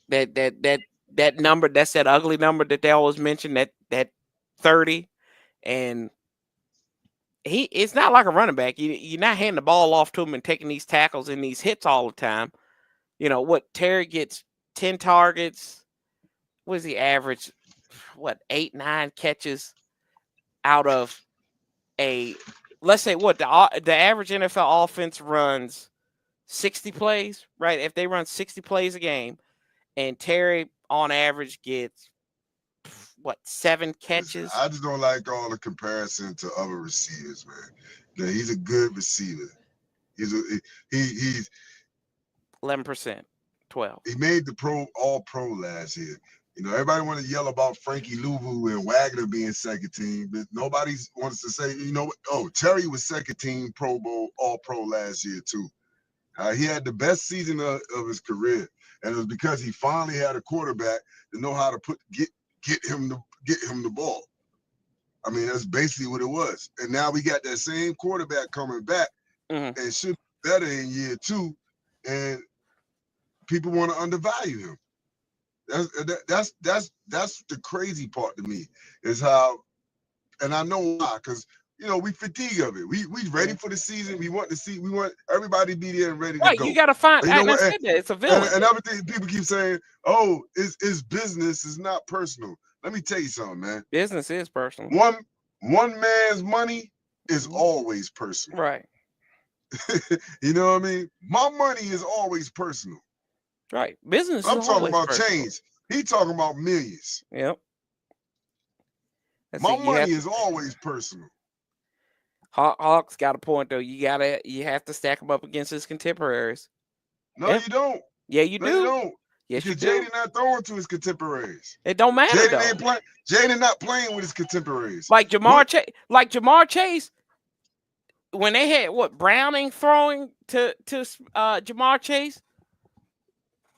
That number. That's that ugly number that they always mention. That 30 and. It's not like a running back. You're not handing the ball off to him and taking these tackles and these hits all the time. You know what? Terry gets 10 targets. What is he average? 8, 9 catches out of let's say the average NFL offense runs 60 plays, right? If they run 60 plays a game, and Terry on average gets 7 catches? I just don't like all the comparison to other receivers, man. Yeah, he's a good receiver. He's 11%, 12. He made the all pro last year. You know, everybody want to yell about Frankie Louvu and Wagner being second team, but nobody wants to say, Terry was second team Pro Bowl, all pro last year too. He had the best season of his career, and it was because he finally had a quarterback to know how to get him the ball. I mean, that's basically what it was. And now we got that same quarterback coming back and should be better in year 2, and people want to undervalue him. That's the crazy part to me is how, and I know why, because we fatigue of it. We ready for the season. We want everybody to be there and ready to go. You got to find. It's a villain. And everything people keep saying, "Oh, it's business. It's not personal." Let me tell you something, man. Business is personal. One man's money is always personal. Right. You know what I mean? My money is always personal. Right. Business. I'm talking about personal. change. He talking about millions. Yep. My money is always personal. Hawk's got a point though. You have to stack him up against his contemporaries. No, you don't. Yeah, you do. No, you don't. Yes, because Jaden not throwing to his contemporaries. It don't matter. Jaden not playing with his contemporaries. Like Jamar Chase, when they had Browning throwing to Jamar Chase,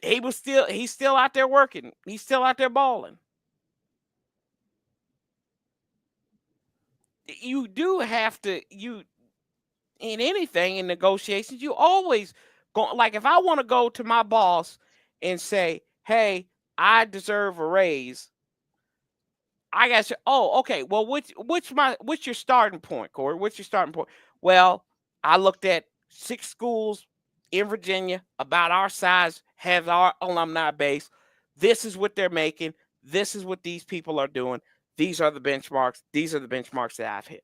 he's still out there working. He's still out there balling. You do have to in anything in negotiations, you always go, like if I want to go to my boss and say, "Hey, I deserve a raise," I got to. Oh, okay. Well, what's your starting point, Corey? What's your starting point? Well, I looked at 6 schools in Virginia about our size, have our alumni base. This is what they're making. This is what these people are doing. These are the benchmarks. These are the benchmarks that I've hit.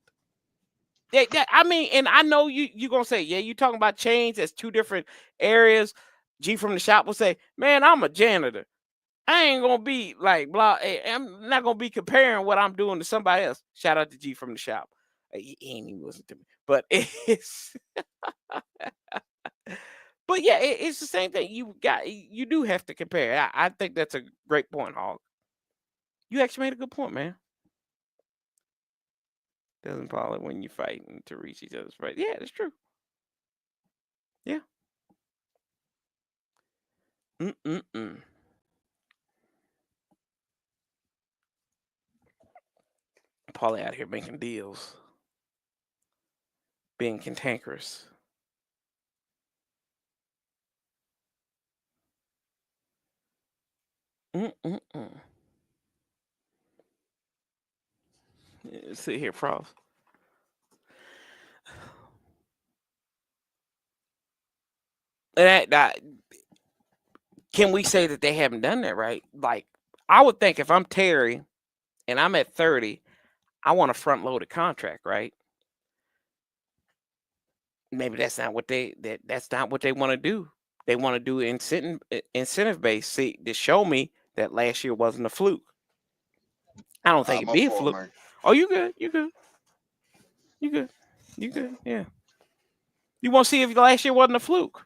I mean, and I know you're going to say, yeah, you're talking about change. That's 2 different areas. G from the shop will say, man, I'm a janitor. I ain't gonna be like blah. I'm not gonna be comparing what I'm doing to somebody else. Shout out to G from the shop. He ain't even listen to me, but it's. But yeah, it's the same thing. You do have to compare. I think that's a great point, Hog. You actually made a good point, man. Doesn't bother when you're fighting to reach each other's right. Yeah, that's true. Yeah. Paulie out here making deals, being cantankerous. Sit here, Frost. That can we say that they haven't done that right? Like, I would think if I'm Terry and I'm at 30, I want a front loaded contract, right? Maybe that's not what that's not what they want to do. They want to do incentive based. See, to show me that last year wasn't a fluke. I don't think it'd My be a fault, fluke. man. Oh, you good? You good? You good? You good? Yeah. You want to see if last year wasn't a fluke?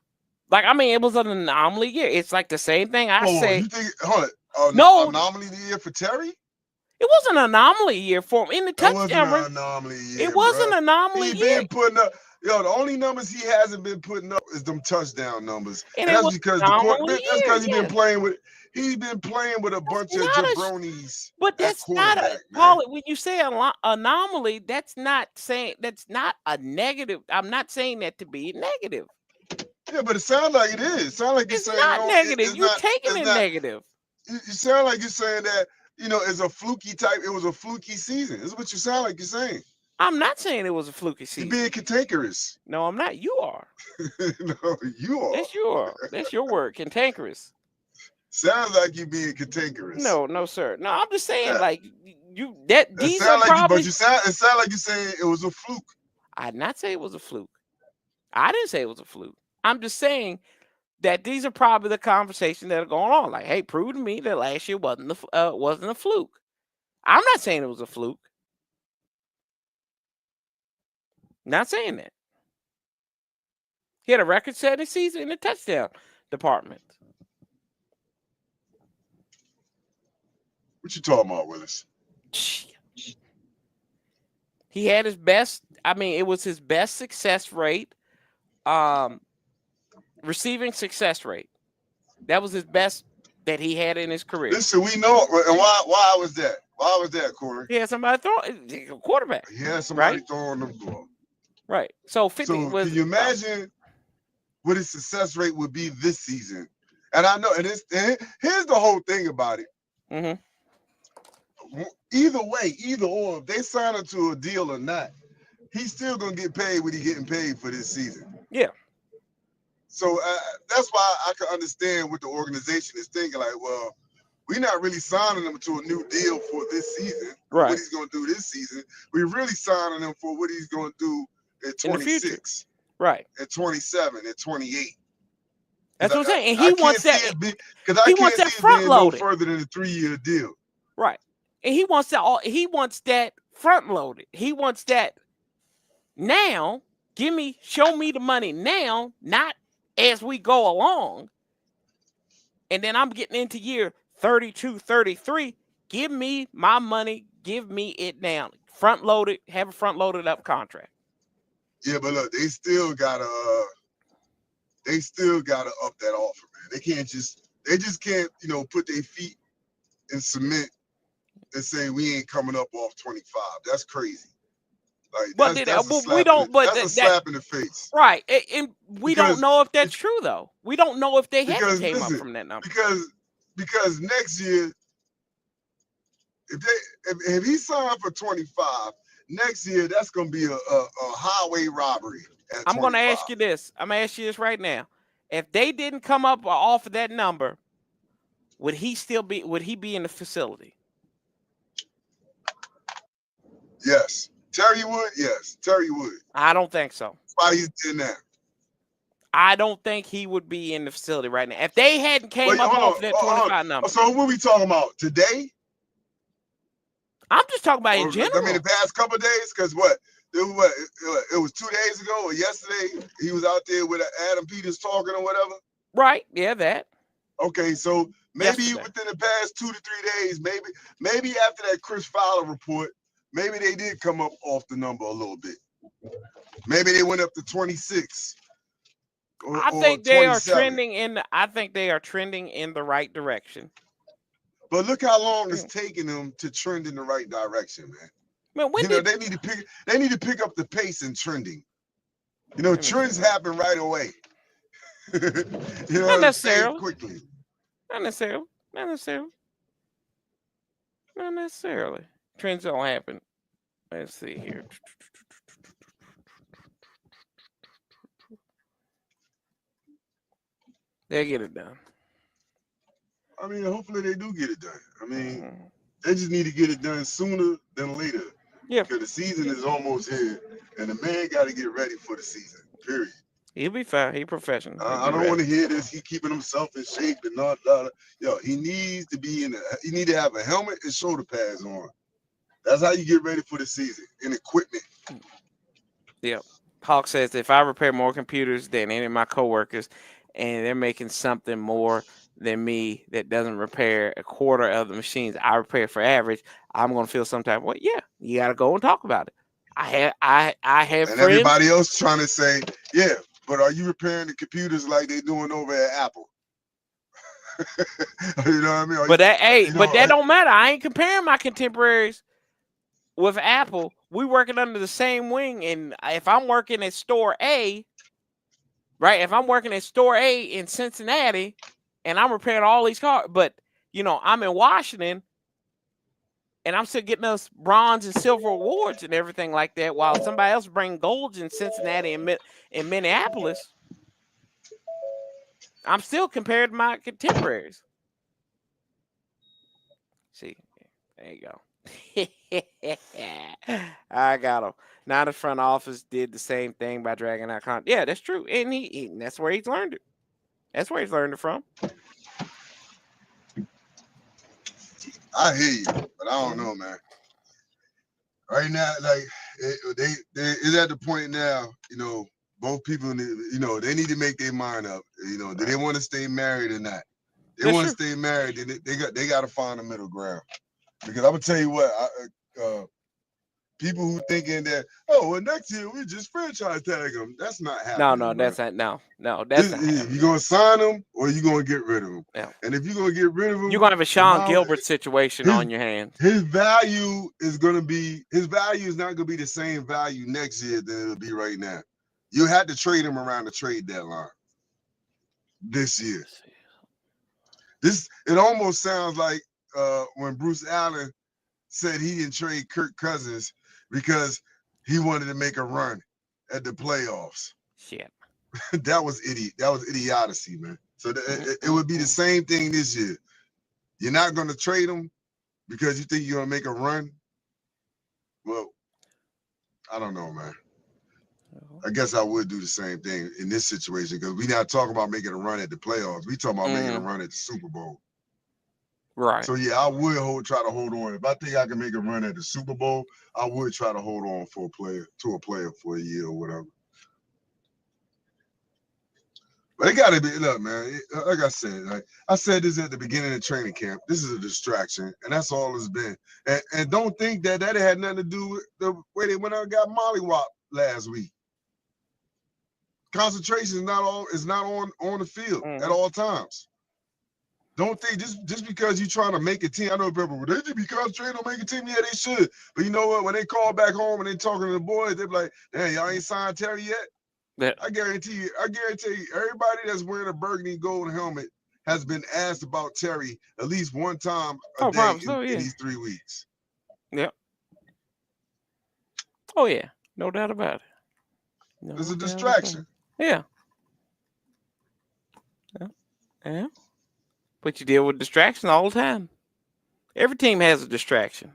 Like, I mean, it was an anomaly year. It's like the same thing I say. You think? Hold it. No, Anomaly year for Terry? it was an anomaly year for him in the That wasn't touchdown. an anomaly year. It was bruh. an anomaly He year. been putting up. Yo, the only numbers he hasn't been putting up is them touchdown numbers, And and it that's was because an anomaly that's because year. he's been playing with. He's been playing with a bunch of not a sh- jabronis But at that's not a quarterback, man. Paul. When you say anomaly, that's not a negative. I'm not saying that to be negative. Yeah, but it sounds like it is. It sounds like you're It's saying not negative. it's You're not. taking It's it not. negative. You sound like you're saying that it's a fluky type. It was a fluky season. This is what you sound like you're saying. I'm not saying it was a fluky season. You're being cantankerous. No, I'm not. You are. No, you are. That's your word, cantankerous. Sounds like you being cantankerous. No, sir. No, I'm just saying, Yeah. like these sound are like probably. it sound like you're saying it was a fluke. I did not say it was a fluke. I didn't say it was a fluke. I'm just saying that these are probably the conversations that are going on. Like, hey, prove to me that last year wasn't a fluke. I'm not saying it was a fluke. Not saying that. He had a record-setting season in the touchdown department. What you talking about, Willis? He had his best. I mean, it was his best success rate. Receiving success rate. That was his best that he had in his career. Listen, we know, and why was that? Why was that, Corey? He had somebody throw quarterback. He had somebody right? throwing the ball. Right. So 50 So was. can you imagine what his success rate would be this season? And I know, and here's the whole thing about it. Mm-hmm. Either way, either or, if they sign him to a deal or not, he's still gonna get paid what he's getting paid for this season. Yeah. So that's why I can understand what the organization is thinking. Like, well, we're not really signing him to a new deal for this season, right? What he's going to do this season. We're really signing him for what he's going to do at 26, right? At 27, at 28. That's what I'm saying. And he I wants that because I can't see it being no further than a 3-year deal. Right. And he wants that. He wants that front loaded. He wants that now. Show me the money now, not as we go along. And then I'm getting into year 32, 33. Give me my money. Give me it now. Front loaded. Have a front loaded up contract. Yeah, but look, they still gotta up that offer, man. They just can't, put their feet in cement and say we ain't coming up off 25. That's crazy. Like that's a slap in the face. Right. And we don't know if that's true though. We don't know if they haven't came up from that number. Because next year, if he signed for 25, next year that's gonna be a highway robbery. I'm gonna ask you this. I'm gonna ask you this right now. If they didn't come up off of that number, would he be in the facility? Yes. Terry would, yes. Terry would. I don't think so. That's why he's in there. I don't think he would be in the facility right now. If they hadn't came Wait, up hold off on. that hold on. 25 number. So what we talking about today? I'm just talking about in Or, general. I mean, the past couple of days, because what? It was 2 days ago or yesterday. He was out there with Adam Peters talking or whatever. Right? Yeah, that. Okay, so maybe Yesterday. within the past 2 to 3 days, maybe after that Chris Fowler report, maybe they did come up off the number a little bit. Maybe they went up to 26. I think they are 27. trending in. I think they are trending in the right direction. But look how long it's taking them to trend in the right direction, man. Man, when they need to pick up the pace in trending. Trends happen right away. Not necessarily. Quickly. Not necessarily. Not necessarily. Not necessarily. Trends don't happen. Let's see here. They get it done. I mean, hopefully they do get it done. I mean, they just need to get it done sooner than later. Yeah. Because the season is almost here, and the man got to get ready for the season. Period. He'll be fine. He's professional. I don't want to hear this. He keeping himself in shape and not. Yo, he needs to be he need to have a helmet and shoulder pads on. That's how you get ready for the season and equipment. Yeah. Hawk says if I repair more computers than any of my coworkers, and they're making something more than me that doesn't repair a quarter of the machines I repair for average, I'm gonna feel some type of way. Yeah, you gotta go and talk about it. I have and friends. Everybody else trying to say, yeah, but are you repairing the computers like they doing over at Apple? You know what I mean? But that don't matter. I ain't comparing my contemporaries with Apple. We working under the same wing, and if I'm working at store A, right? If I'm working at store A in Cincinnati, and I'm repairing all these cars, but I'm in Washington, and I'm still getting us bronze and silver awards and everything like that, while somebody else bring golds in Cincinnati and in Minneapolis. I'm still compared to my contemporaries. See, there you go. I got him. Now the front office did the same thing by dragging out content. Yeah, that's true, and he that's where he's learned it. That's where he's learned it from. I hear you, but I don't know, man. Right now, like it's at the point now, both people, they need to make their mind up. Do they want to stay married or not? They want to stay married, then they got to find a middle ground. Because I'm gonna tell you what, people who thinking that, next year we just franchise tag them. That's not happening. No, that's not. No, that's not. You gonna sign them or you gonna get rid of them? Yeah. And if you're gonna get rid of them, you're gonna have a Sean Gilbert situation on your hands. His value is not gonna be the same value next year than it'll be right now. You had to trade him around the trade deadline this year. It almost sounds like when Bruce Allen said he didn't trade Kirk Cousins because he wanted to make a run at the playoffs. Shit. That was idiocy, man. So it would be the same thing this year. You're not going to trade him because you think you're going to make a run? Well, I don't know, man. I guess I would do the same thing in this situation because we're not talking about making a run at the playoffs. We're talking about making a run at the Super Bowl. Right. So, yeah, I would try to hold on. If I think I can make a run at the Super Bowl, I would try to hold on to a player for a year or whatever. But it got to be, look, man, like I said this at the beginning of training camp. This is a distraction, and that's all it's been. And don't think that had nothing to do with the way they went out and got mollywopped last week. Concentration is not on the field at all times. Don't think just because you're trying to make a team. I know people, they should be concentrating on making a team. Yeah, they should. But you know what? When they call back home and they talking to the boys, they're like, "Hey, y'all ain't signed Terry yet." Yeah. I guarantee you, everybody that's wearing a burgundy gold helmet has been asked about Terry at least one time a day in these 3 weeks. Yep. Oh yeah, no doubt about it. It's a distraction. Yeah. Yeah. But you deal with distraction all the time. Every team has a distraction.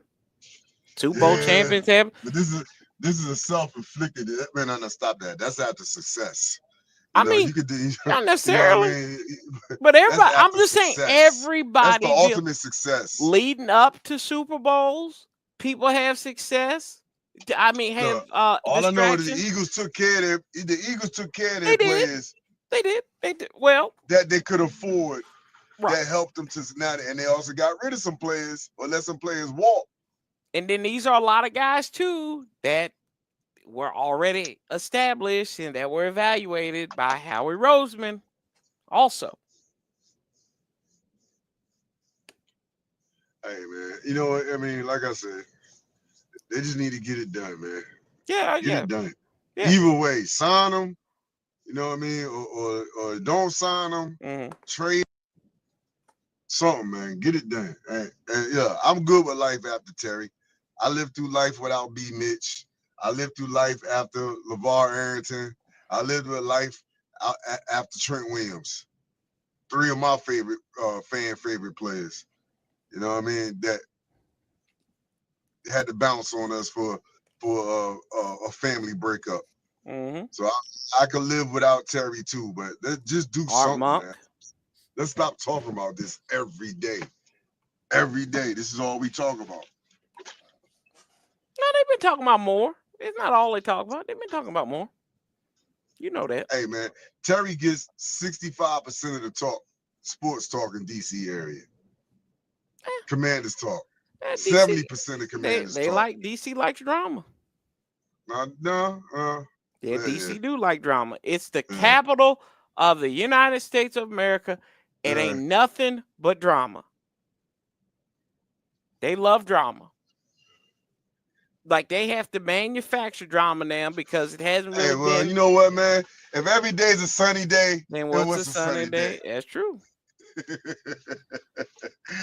Super Bowl champions have. But this is a self-inflicted. Man, no, stop that. That's after success. I You know, mean, you could do. not You know what necessarily, I mean? but That's everybody. I'm after just saying, success. That's the everybody ultimate success. leading up to Super Bowls, people have success. I mean, have Look, all I know is the distraction. Eagles took care of their, the Eagles took care of They their did. players They did. They did. Well, that they could afford. right. That helped them to Cincinnati, and they also got rid of some players or let some players walk. And then these are a lot of guys too that were already established and that were evaluated by Howie Roseman also. Hey man, you know what I mean? Like I said, they just need to get it done, man. Yeah, Get it done. Yeah. Either way, sign them. You know what I mean, or don't sign them. Mm-hmm. Trade something, man. Get it done. And yeah, I'm good with life after Terry. I lived through life without B. Mitch. I lived through life after LeVar Arrington. I lived with life after Trent Williams. 3 of my favorite fan favorite players. You know what I mean? That had to bounce on us for a family breakup. Mm-hmm. So I could live without Terry too, but let's just do something, man. Let's stop talking about this every day. Every day, this is all we talk about. No, they've been talking about more. It's not all they talk about. They've been talking about more. You know that. Hey, man, Terry gets 65% of the talk, sports talk in DC area. Commanders talk. 70% of Commanders they talk. like DC likes drama. No. Yeah, DC do like drama. It's the capital of the United States of America. It ain't nothing but drama. They love drama. Like they have to manufacture drama now because it hasn't really been. You know what, man? If every day's a sunny day, then what's a sunny day? That's true.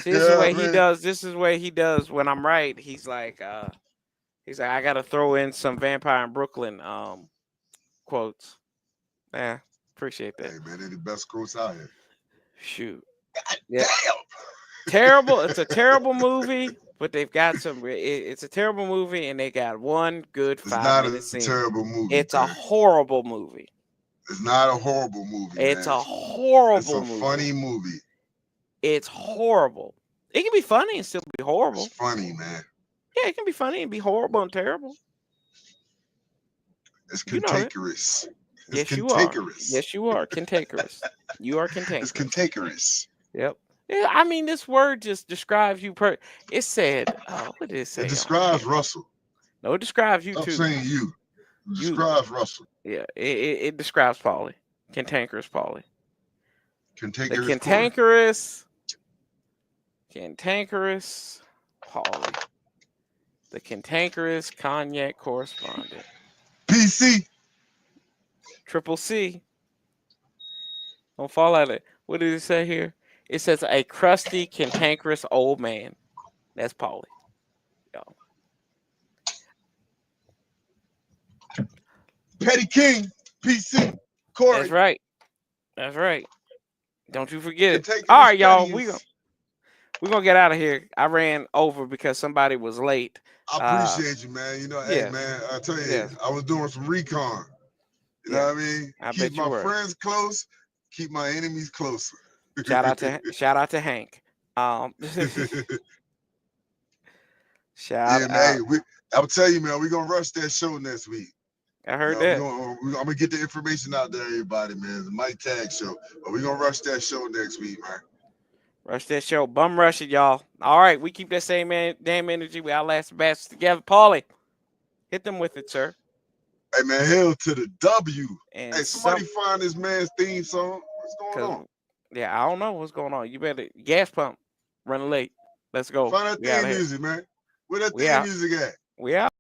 See, this is the way he does. This is the way he does when I'm right. He's like, I gotta throw in some Vampire in Brooklyn quotes. Yeah, appreciate that. Hey man, they're the best quotes out here. Shoot. Yeah. Damn. Terrible. It's a terrible movie, but they've got some. It's a terrible movie, and they got one good 5 minute scene. It's not a terrible movie. It's a horrible movie. It's not a horrible movie. It's man. a horrible movie. It's a funny movie. It's horrible. It can be funny and still be horrible. It's funny, man. Yeah, it can be funny and be horrible and terrible. It's cantankerous. Yes, you are. Yes, you are. Cantankerous. You are cantankerous. It's cantankerous. Yep. Yeah, I mean, this word just describes you. It said, what did it say? It describes Russell. No, it describes you too. I'm saying you. It describes Russell. Yeah, it describes Paulie. Cantankerous Paulie. Cantankerous. Cantankerous Paulie. The cantankerous cognac correspondent. PC. Triple C. Don't fall out of it. What did it say here? It says a crusty, cantankerous old man. That's Paulie. Yo. Petty King. PC. Corey. That's right. That's right. Don't you forget it. All right, y'all. We're gonna get out of here. I ran over because somebody was late. I appreciate you, man. You know, hey, man, I tell you, I was doing some recon. You know what I mean? Keep my friends close, keep my enemies closer. Shout out to Hank. Hey, I'll tell you, man, we're gonna rush that show next week. I heard that. I'm gonna get the information out there, everybody, man. It's a Mike Tag show, but we're gonna rush that show next week, man. Rush that show. Bum rush it, y'all. All right, we keep that same damn energy. We outlast the bastards together. Paulie, hit them with it, sir. Hey, man, hell to the W. And hey, somebody find this man's theme song. What's going on? Yeah, I don't know what's going on. You better gas pump. Running late. Let's go. Find that theme music, man. Where that theme music at? We out.